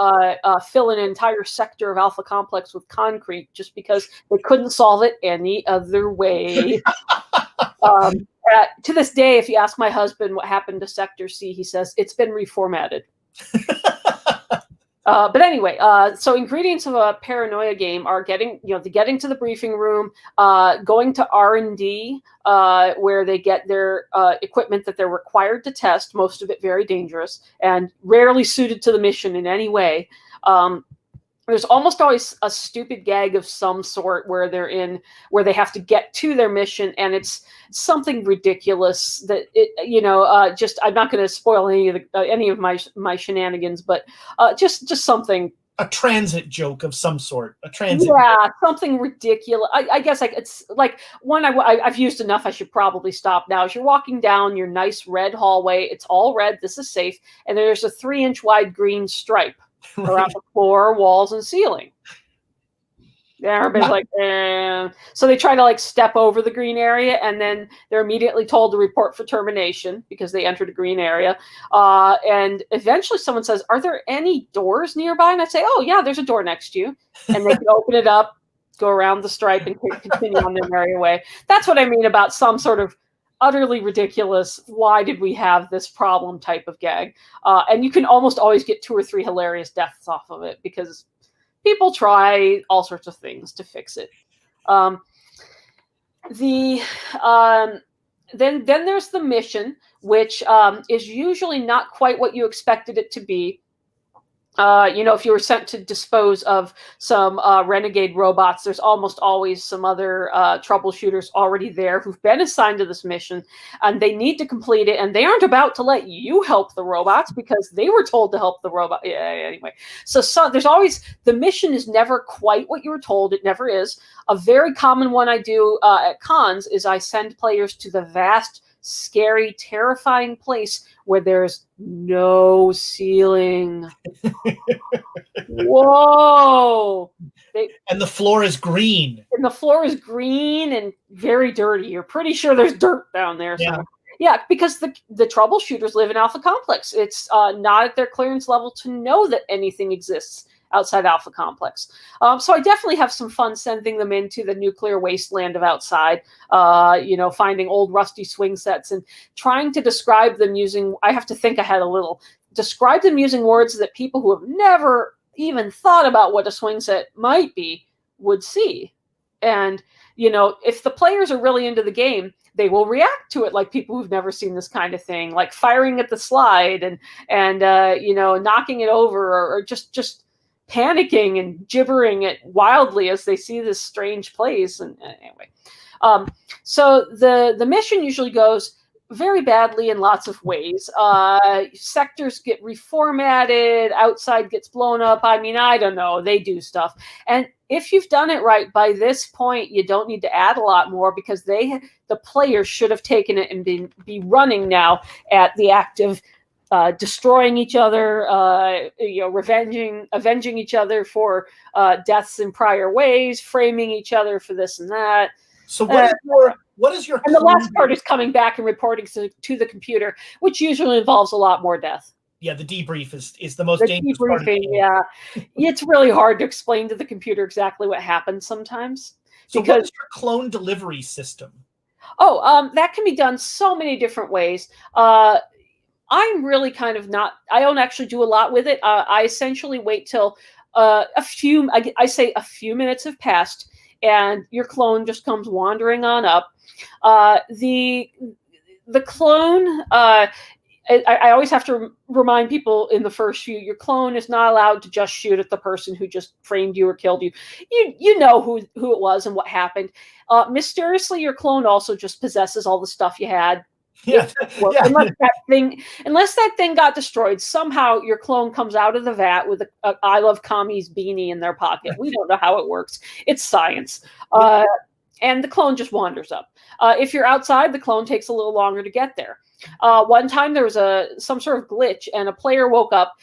fill an entire sector of Alpha Complex with concrete just because they couldn't solve it any other way. To this day, if you ask my husband what happened to Sector C, he says it's been reformatted. But anyway, so ingredients of a paranoia game are getting to the briefing room, going to R&D, where they get their equipment that they're required to test, most of it very dangerous and rarely suited to the mission in any way. There's almost always a stupid gag of some sort where they have to get to their mission, and it's something ridiculous that just I'm not going to spoil any of my shenanigans, but just something. A transit joke of some sort. A transit. Yeah, something ridiculous. I guess it's like one I've used enough. I should probably stop now. As you're walking down your nice red hallway, it's all red. This is safe, and there's a 3-inch wide green stripe around the floor, walls, and ceiling. Yeah, everybody's like, eh. So they try to step over the green area, and then they're immediately told to report for termination because they entered a green area. And eventually someone says, "Are there any doors nearby?" And I say, "Oh yeah, there's a door next to you." And they can open it up, go around the stripe, and continue on their merry way. That's what I mean about some sort of utterly ridiculous, why did we have this problem type of gag. And you can almost always get 2 or 3 hilarious deaths off of it because people try all sorts of things to fix it. Then there's the mission, which is usually not quite what you expected it to be. If you were sent to dispose of some renegade robots, there's almost always some other troubleshooters already there who've been assigned to this mission, and they need to complete it, and they aren't about to let you help the robots because they were told to help the robot. Yeah, anyway. So there's always, the mission is never quite what you were told. It never is. A very common one I do at cons is I send players to the vast, scary, terrifying place where there's no ceiling. Whoa! And the floor is green. And the floor is green and very dirty. You're pretty sure there's dirt down there. Yeah. So. Yeah, because the troubleshooters live in Alpha Complex. It's not at their clearance level to know that anything exists outside Alpha Complex. So I definitely have some fun sending them into the nuclear wasteland of outside, finding old rusty swing sets and trying to describe them using, I have to think ahead a little, describe them using words that people who have never even thought about what a swing set might be would see. And, if the players are really into the game, they will react to it like people who've never seen this kind of thing, like firing at the slide and knocking it over or just panicking and gibbering it wildly as they see this strange place. And anyway, so the mission usually goes very badly in lots of ways. Sectors get reformatted, outside gets blown up. I mean, I don't know. They do stuff. And if you've done it right, by this point, you don't need to add a lot more because the players should have taken it and be running now at the act of destroying each other, avenging each other for deaths in prior ways, framing each other for this and that. So what is your and the last part is coming back and reporting to the computer, which usually involves a lot more death. Yeah, the debrief is the most dangerous part of it. Yeah, it's really hard to explain to the computer exactly what happens sometimes. So what is your clone delivery system? Oh, that can be done so many different ways. I'm really kind of not, I don't actually do a lot with it. I essentially wait till a few minutes have passed and your clone just comes wandering on up. The clone, I always have to remind people in the first few, your clone is not allowed to just shoot at the person who just framed you or killed you. You know who it was and what happened. Mysteriously, your clone also just possesses all the stuff you had. Yeah. Unless that thing got destroyed, somehow your clone comes out of the vat with a I Love Commies beanie in their pocket. We don't know how it works. It's science. And the clone just wanders up. If you're outside, the clone takes a little longer to get there. One time there was some sort of glitch and a player woke up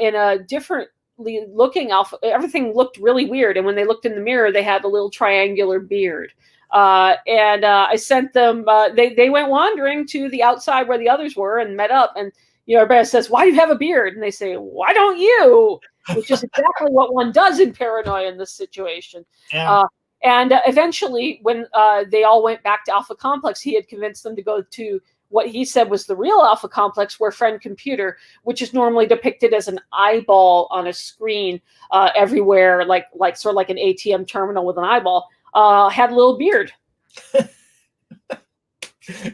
in a differently looking alpha. Everything looked really weird. And when they looked in the mirror, they had a little triangular beard. And I sent them. They went wandering to the outside where the others were and met up. And everybody says, "Why do you have a beard?" And they say, "Why don't you?" Which is exactly what one does in paranoia in this situation. Yeah. And eventually, when they all went back to Alpha Complex, he had convinced them to go to what he said was the real Alpha Complex, where Friend Computer, which is normally depicted as an eyeball on a screen everywhere, like sort of like an ATM terminal with an eyeball, had a little beard.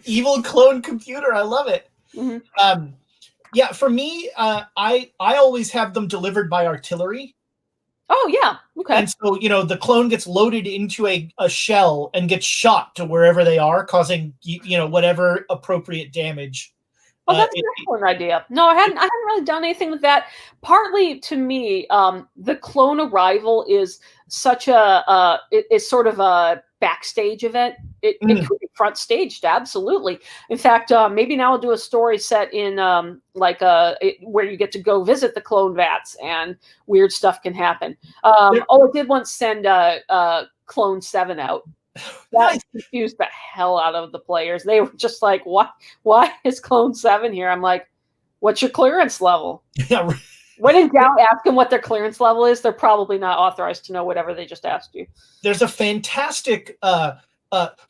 Evil clone computer. I love it. Mm-hmm. Yeah, for me, I always have them delivered by artillery. Oh, yeah. Okay. And so, the clone gets loaded into a shell and gets shot to wherever they are, causing, whatever appropriate damage. Well, that's an excellent idea. No, I hadn't really done anything with that. Partly, to me, the clone arrival is such it's sort of a backstage event. It could be front staged, absolutely. In fact, maybe now I'll do a story set in where you get to go visit the clone vats and weird stuff can happen. I did once send Clone 7 out. That confused the hell out of the players. They were just like, why is Clone 7 here? I'm like, what's your clearance level? Yeah. When in doubt, ask them what their clearance level is. They're probably not authorized to know whatever they just asked you. There's a fantastic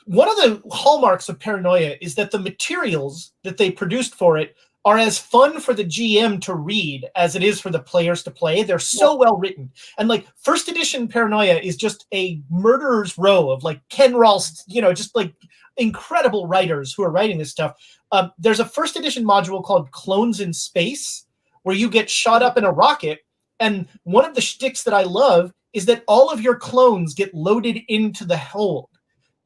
one of the hallmarks of Paranoia is that the materials that they produced for it are as fun for the GM to read as it is for the players to play. They're so well written. And like first edition Paranoia is just a murderer's row of like Ken Rolst, just like incredible writers who are writing this stuff. There's a first edition module called Clones in Space where you get shot up in a rocket. And one of the shticks that I love is that all of your clones get loaded into the hold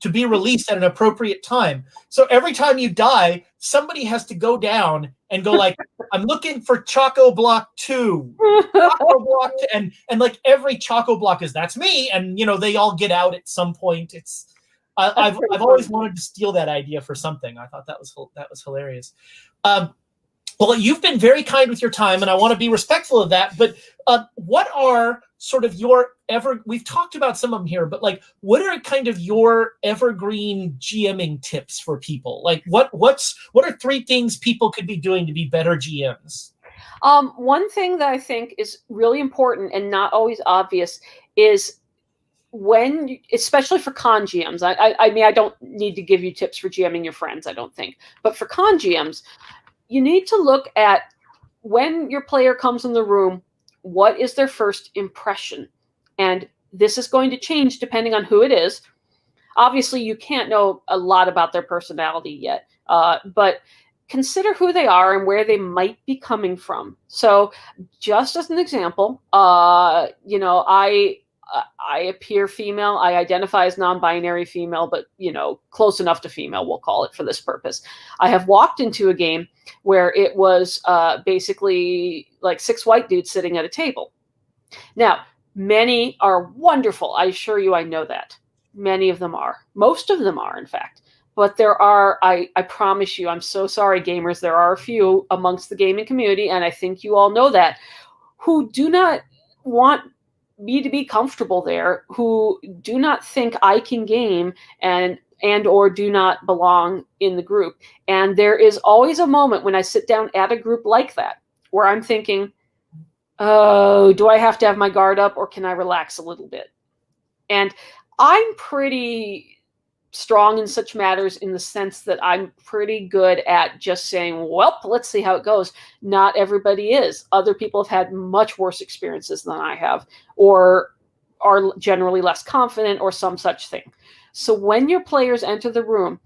to be released at an appropriate time. So every time you die, somebody has to go down and go like, I'm looking for Choco Block 2. Choco Block 2. And like every Choco Block is, that's me. And, they all get out at some point. It's I've always wanted to steal that idea for something. I thought that was hilarious. Well, you've been very kind with your time, and I want to be respectful of that. But what are sort of we've talked about some of them here, but like, what are kind of your evergreen GMing tips for people? Like, what are 3 things people could be doing to be better GMs? One thing that I think is really important and not always obvious is especially for con GMs, I mean, I don't need to give you tips for GMing your friends, I don't think, but for con GMs, you need to look at when your player comes in the room, what is their first impression? And this is going to change depending on who it is. Obviously, you can't know a lot about their personality yet, but consider who they are and where they might be coming from. So just as an example, I appear female. I identify as non-binary female, but, close enough to female, we'll call it for this purpose. I have walked into a game where it was basically like 6 white dudes sitting at a table. Now, many are wonderful. I assure you, I know that. Many of them are. Most of them are, in fact. But there are, I promise you, I'm so sorry, gamers, there are a few amongst the gaming community, and I think you all know that, who do not want me to be comfortable there, who do not think I can game and or do not belong in the group. And there is always a moment when I sit down at a group like that where I'm thinking, oh, do I have to have my guard up or can I relax a little bit? And I'm pretty strong in such matters in the sense that I'm pretty good at just saying, well, let's see how it goes. Not everybody is. Other people have had much worse experiences than I have, or are generally less confident, or some such thing. So when your players enter the room,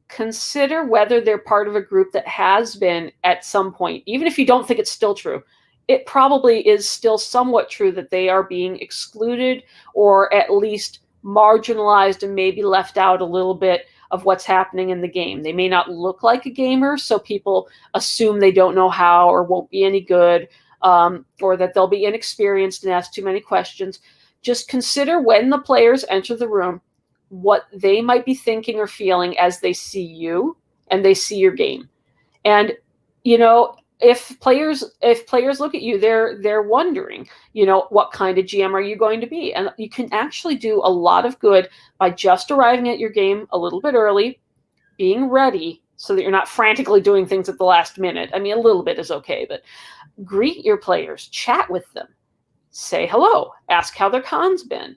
consider whether they're part of a group that has been at some point, even if you don't think it's still true, it probably is still somewhat true that they are being excluded or at least marginalized and maybe left out a little bit of what's happening in the game. They may not look like a gamer, so people assume they don't know how or won't be any good, or that they'll be inexperienced and ask too many questions. Just consider when the players enter the room what they might be thinking or feeling as they see you and they see your game. And, if players look at you, they're wondering, what kind of GM are you going to be? And you can actually do a lot of good by just arriving at your game a little bit early, being ready so that you're not frantically doing things at the last minute. I mean, a little bit is okay, but greet your players, chat with them, say hello, ask how their con's been,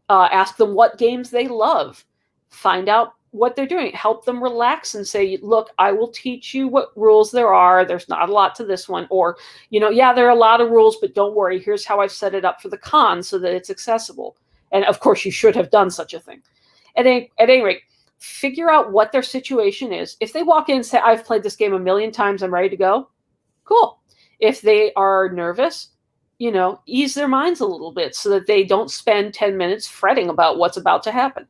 ask them what games they love, find out what they're doing, help them relax and say, look, I will teach you what rules there are. There's not a lot to this one. Or, yeah, there are a lot of rules, but don't worry. Here's how I've set it up for the con so that it's accessible. And of course, you should have done such a thing. At any rate, figure out what their situation is. If they walk in and say, I've played this game 1,000,000 times, I'm ready to go, cool. If they are nervous, ease their minds a little bit so that they don't spend 10 minutes fretting about what's about to happen.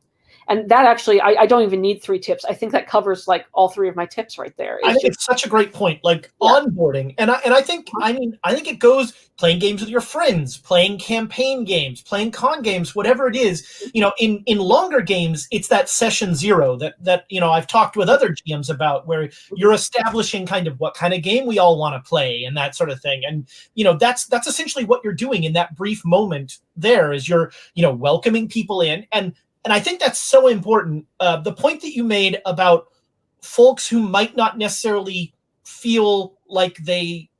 And that actually, I don't even need 3 tips. I think that covers like all 3 of my tips right there. I think it's such a great point, like onboarding. And I think it goes playing games with your friends, playing campaign games, playing con games, whatever it is. In longer games, it's that session 0 that I've talked with other GMs about, where you're establishing kind of what kind of game we all want to play and that sort of thing. And that's essentially what you're doing in that brief moment. There is you're welcoming people in, and I think that's so important. The point that you made about folks who might not necessarily feel like they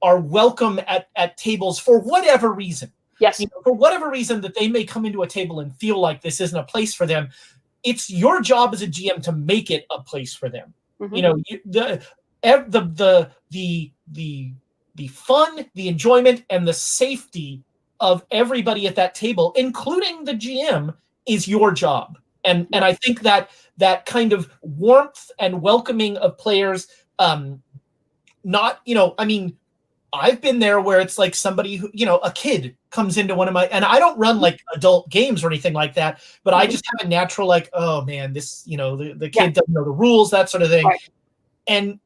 are welcome at tables for whatever reason. Yes. For whatever reason that they may come into a table and feel like this isn't a place for them. It's your job as a GM to make it a place for them. Mm-hmm. The fun, the enjoyment, and the safety of everybody at that table, including the GM, is your job. And I think that kind of warmth and welcoming of players, I've been there where it's like somebody who, a kid comes into one of my, and I don't run like adult games or anything like that, but I just have a natural like, oh man, this, the kid doesn't know the rules, that sort of thing. Right. And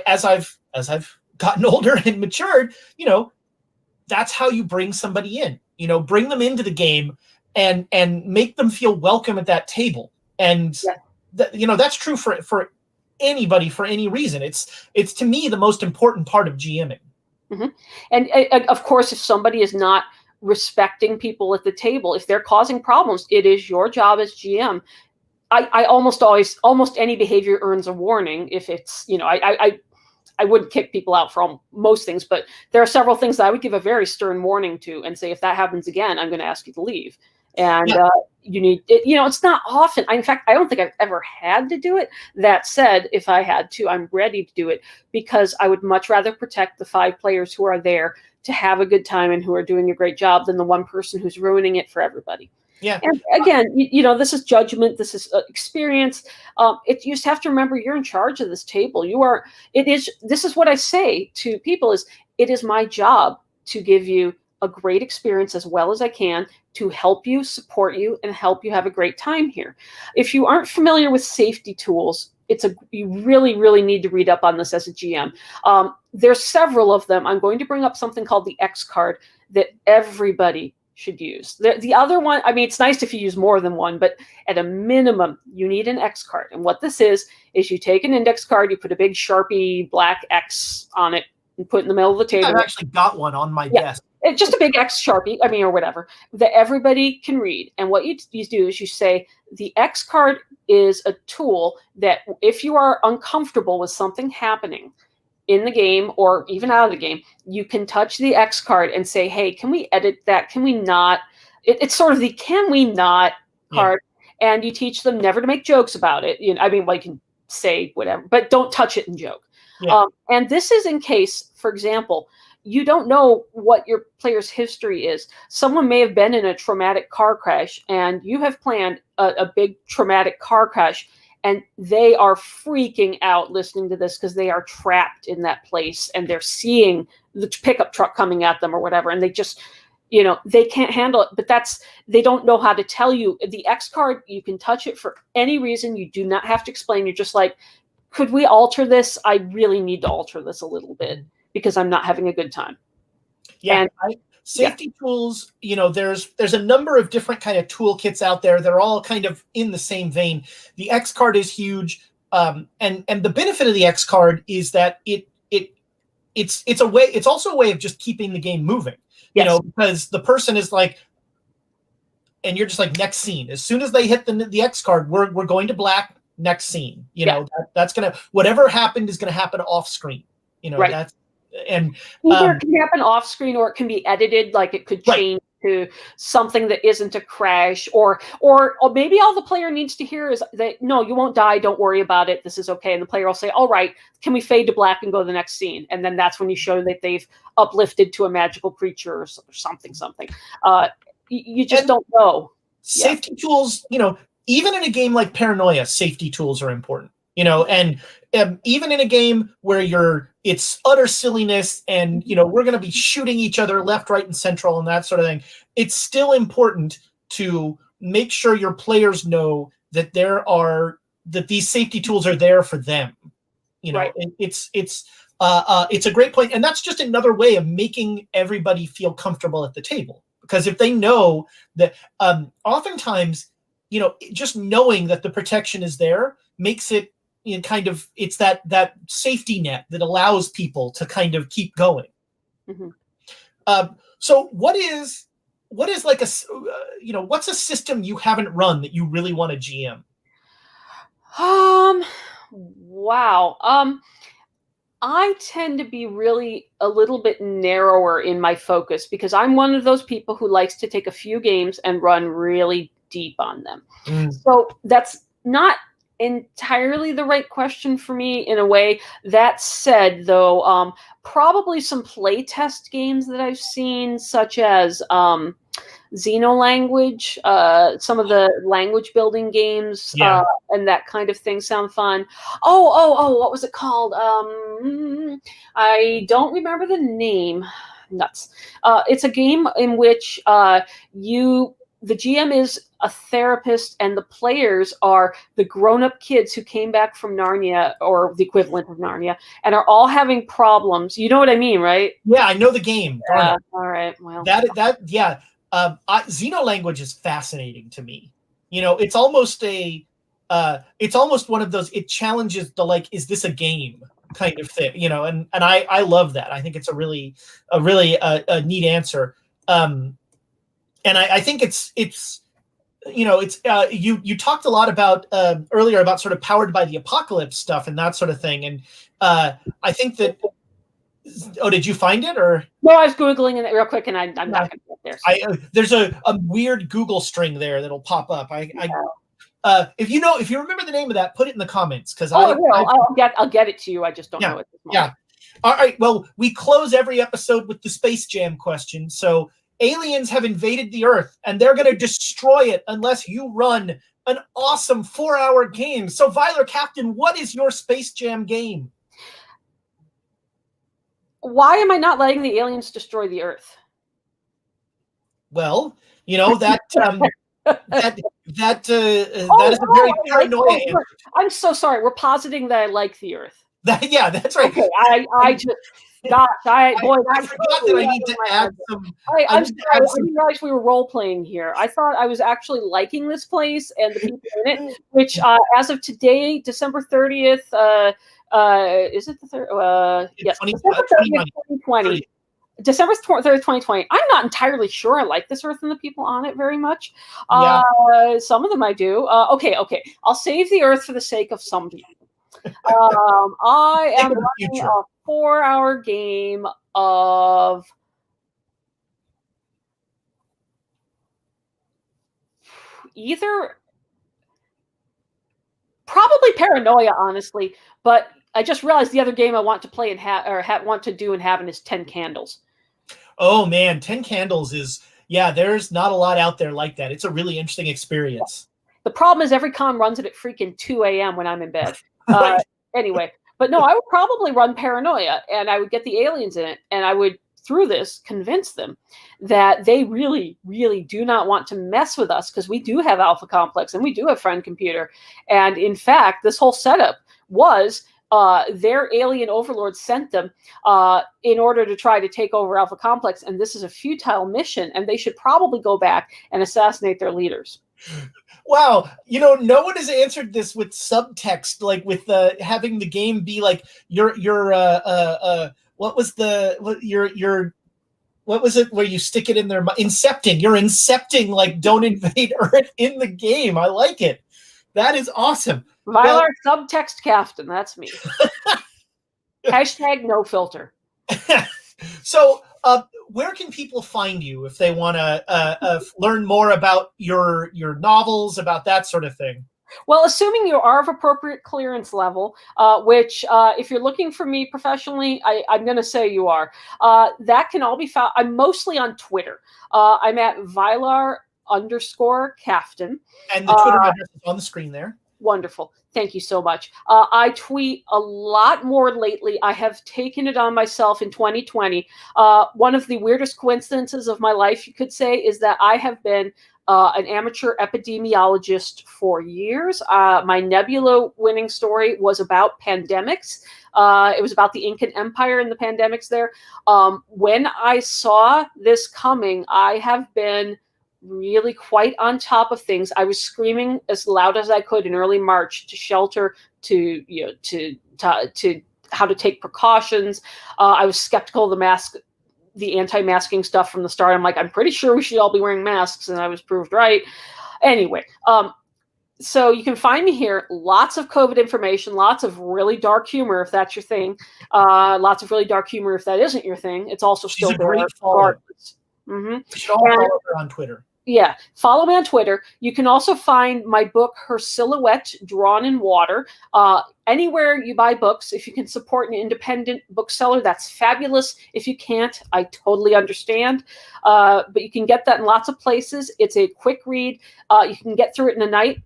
as I've gotten older and matured, that's how you bring somebody in, bring them into the game and make them feel welcome at that table. And that's true for anybody for any reason. It's to me the most important part of GMing. Mm-hmm. And of course, if somebody is not respecting people at the table, if they're causing problems, it is your job as GM. I almost any behavior earns a warning. If it's, I wouldn't kick people out for most things, but there are several things that I would give a very stern warning to and say, if that happens again, I'm going to ask you to leave. And you need it, it's not often. In fact, I don't think I've ever had to do it. That said, if I had to, I'm ready to do it, because I would much rather protect the 5 players who are there to have a good time and who are doing a great job than the one person who's ruining it for everybody. Yeah. And again, this is judgment. This is experience. You just have to remember you're in charge of this table. This is what I say to people is, it is my job to give you a great experience as well as I can, to help you, support you, and help you have a great time here. If you aren't familiar with safety tools, you really, really need to read up on this as a GM. There's several of them. I'm going to bring up something called the X card that everybody should use. The other one, it's nice if you use more than one, but at a minimum, you need an X card. And what this is you take an index card, you put a big Sharpie black X on it and put it in the middle of the table. I've actually got one on my desk. It's just a big X Sharpie, or whatever, that everybody can read. And what you do is you say, the X card is a tool that if you are uncomfortable with something happening in the game or even out of the game, you can touch the X card and say, hey, can we edit that? Can we not? It's sort of the can we not card. Yeah. And you teach them never to make jokes about it. You can say whatever, but don't touch it and joke. Yeah. And this is in case, for example, you don't know what your player's history is. Someone may have been in a traumatic car crash, and you have planned a big traumatic car crash, and they are freaking out listening to this because they are trapped in that place and they're seeing the pickup truck coming at them or whatever, and they just, they can't handle it. But they don't know how to tell you. The X card, you can touch it for any reason. You do not have to explain. You're just like, could we alter this? I really need to alter this a little bit, because I'm not having a good time. Yeah. And safety tools, there's a number of different kind of toolkits out there. They're all kind of in the same vein. The X card is huge. And the benefit of the X card is that it it's a way. It's also a way of just keeping the game moving. You Yes. know, because the person is like, and you're just like, next scene. As soon as they hit the X card, we're going to black. Next scene. You know, that's gonna, whatever happened is gonna happen off screen. You know, that's, and either it can happen off screen or it can be edited. Like it could change to something that isn't a crash, or maybe all the player needs to hear is that, no, you won't die. Don't worry about it. This is okay. And the player will say, all right, can we fade to black and go to the next scene? And then that's when you show that they've uplifted to a magical creature or something. You just don't know. Safety tools, you know, even in a game like Paranoia, safety tools are important, you know, and even in a game where it's utter silliness and, you know, we're going to be shooting each other left, right, and central and that sort of thing. It's still important to make sure your players know that that these safety tools are there for them. You know, it's a great point. And that's just another way of making everybody feel comfortable at the table. Because if they know that, oftentimes, you know, just knowing that the protection is there makes it, you know, kind of, it's that safety net that allows people to kind of keep going. So what is like you know, what's a system you haven't run that you really want to GM? Wow. I tend to be really a little bit narrower in my focus because I'm one of those people who likes to take a few games and run really deep on them. So that's not entirely the right question for me in a way. That said, though, probably some playtest games that I've seen, such as Xenolanguage, some of the language building games, and that kind of thing sound fun. Oh, what was it called? I don't remember the name. Nuts. It's a game in which the GM is a therapist and the players are the grown-up kids who came back from Narnia, or the equivalent of Narnia, and are all having problems. You know what I mean, right? Yeah, I know the game. All right. Well, Xenolanguage is fascinating to me. You know, it's almost one of those, it challenges the, like, is this a game kind of thing, you know, and I love that. I think it's a really neat answer. And I think it's you know, it's you talked a lot about earlier about sort of powered by the apocalypse stuff and that sort of thing, and I think that. Oh, did you find it, or? No, I was Googling it real quick, and I'm not going to get there. So. There's a weird Google string there that'll pop up. If you remember the name of that, put it in the comments, because I'll get it to you. I just don't know it this moment. Yeah. All right. Well, we close every episode with the Space Jam question. So aliens have invaded the Earth, and they're going to destroy it unless you run an awesome 4-hour game. So, Vylar, Kaftan, what is your Space Jam game? Why am I not letting the aliens destroy the Earth? Well, you know that that is a very paranoia answer. I'm so sorry. We're positing that I like the Earth. Yeah, that's right. Okay, I just. Gosh, I forgot that I need to add some. I'm sorry, I didn't realize we were role playing here. I thought I was actually liking this place and the people in it, which as of today, December 30th, is it the 3rd? Yes, December 30th, 2020. December 3rd, 2020. I'm not entirely sure I like this Earth and the people on it very much. Some of them I do. Okay. I'll save the Earth for the sake of some people. I am running a 4-hour game of either probably Paranoia, honestly, but I just realized the other game I want to play and want to do and have is 10 Candles. Oh man, 10 Candles is, there's not a lot out there like that. It's a really interesting experience. The problem is every con runs it at freaking 2 a.m. when I'm in bed. Anyway, but no, I would probably run Paranoia, and I would get the aliens in it, and I would, through this, convince them that they really, really do not want to mess with us, because we do have Alpha Complex and we do have Friend Computer. And in fact, this whole setup was their alien overlord sent them in order to try to take over Alpha Complex, and this is a futile mission, and they should probably go back and assassinate their leaders. Wow, you know, no one has answered this with subtext, like with having the game be like you're what was what was it where you stick it in their incepting? You're incepting like don't invade Earth in the game. I like it. That is awesome. Vylar subtext Kaftan. That's me. Hashtag no filter. So, where can people find you if they want to learn more about your novels, about that sort of thing? Well, assuming you are of appropriate clearance level, which if you're looking for me professionally, I'm going to say you are. That can all be found. I'm mostly on Twitter. I'm at Vylar_Kaftan. And the Twitter address is on the screen there. Wonderful. Thank you so much. I tweet a lot more lately. I have taken it on myself in 2020. One of the weirdest coincidences of my life, you could say, is that I have been an amateur epidemiologist for years. My Nebula winning story was about pandemics. It was about the Incan Empire and the pandemics there. When I saw this coming, I have been really quite on top of things. I was screaming as loud as I could in early March to shelter, to how to take precautions. I was skeptical of the anti-masking stuff from the start. I'm like, I'm pretty sure we should all be wearing masks, and I was proved right. Anyway, so you can find me here. Lots of COVID information, lots of really dark humor if that's your thing. Lots of really dark humor if that isn't your thing. It's also still there. Mm-hmm. You should all follow her on Twitter. Yeah, follow me on Twitter. You can also find my book, Her Silhouette Drawn in Water, anywhere you buy books. If you can support an independent bookseller, that's fabulous. If you can't, I totally understand. But you can get that in lots of places. It's a quick read. You can get through it in a night.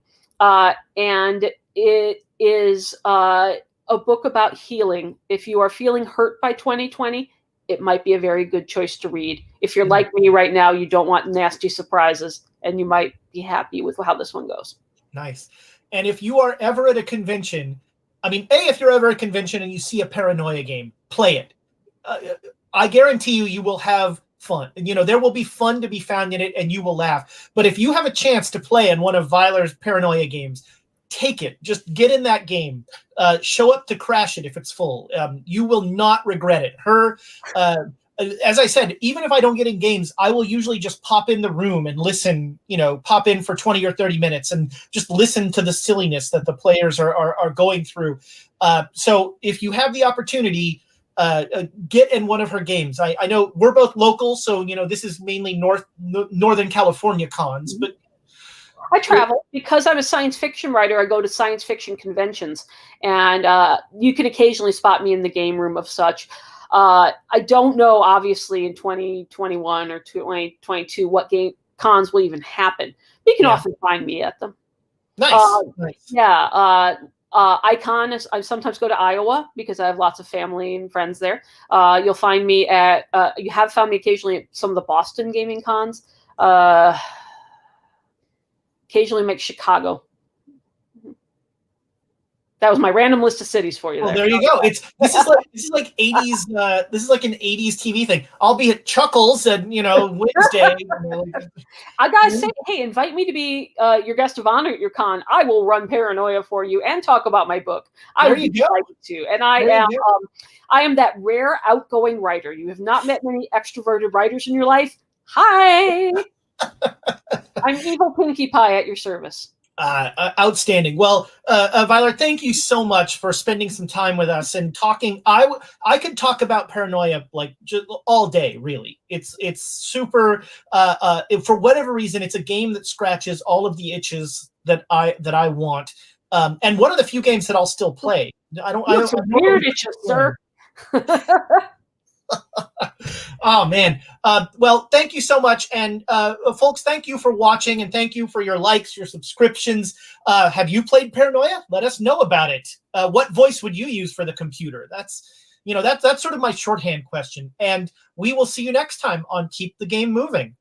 And it is a book about healing. If you are feeling hurt by 2020, it might be a very good choice to read. If you're like me right now, you don't want nasty surprises, and you might be happy with how this one goes. Nice. And if you are ever at a convention, if you're ever at a convention and you see a Paranoia game, play it. I guarantee you will have fun. There will be fun to be found in it, and you will laugh. But if you have a chance to play in one of Vylar's Paranoia games, take it. Just get in that game. Show up to crash it if it's full. You will not regret it. As I said, even if I don't get in games, I will usually just pop in the room and listen, pop in for 20 or 30 minutes and just listen to the silliness that the players are going through. So if you have the opportunity, get in one of her games. I know we're both local, so, this is mainly Northern California cons, but I travel because I'm a science fiction writer. I go to science fiction conventions, and you can occasionally spot me in the game room of such. I don't know, obviously, in 2021 or 2022 what game cons will even happen. But you can often find me at them. Nice. Yeah. Icon is. I sometimes go to Iowa because I have lots of family and friends there. You'll find me at. You have found me occasionally at some of the Boston gaming cons. Occasionally make Chicago. That was my random list of cities for you. Well, there you go. This is like 80s. This is like an 80s TV thing. I'll be at Chuckles and Wednesday. I gotta say, hey, invite me to be your guest of honor at your con. I will run Paranoia for you and talk about my book. I would be delighted to. And I am that rare outgoing writer. You have not met many extroverted writers in your life. Hi. I'm Evil Pinkie Pie at your service. Outstanding. Well, Vylar, thank you so much for spending some time with us and talking. I could talk about Paranoia like just all day. Really, it's super. For whatever reason, it's a game that scratches all of the itches that I want. And one of the few games that I'll still play. I don't weird itches, sir. Oh man. Well, thank you so much. And folks, thank you for watching, and thank you for your likes, your subscriptions. Have you played Paranoia? Let us know about it. What voice would you use for the computer? That's sort of my shorthand question. And we will see you next time on Keep the Game Moving.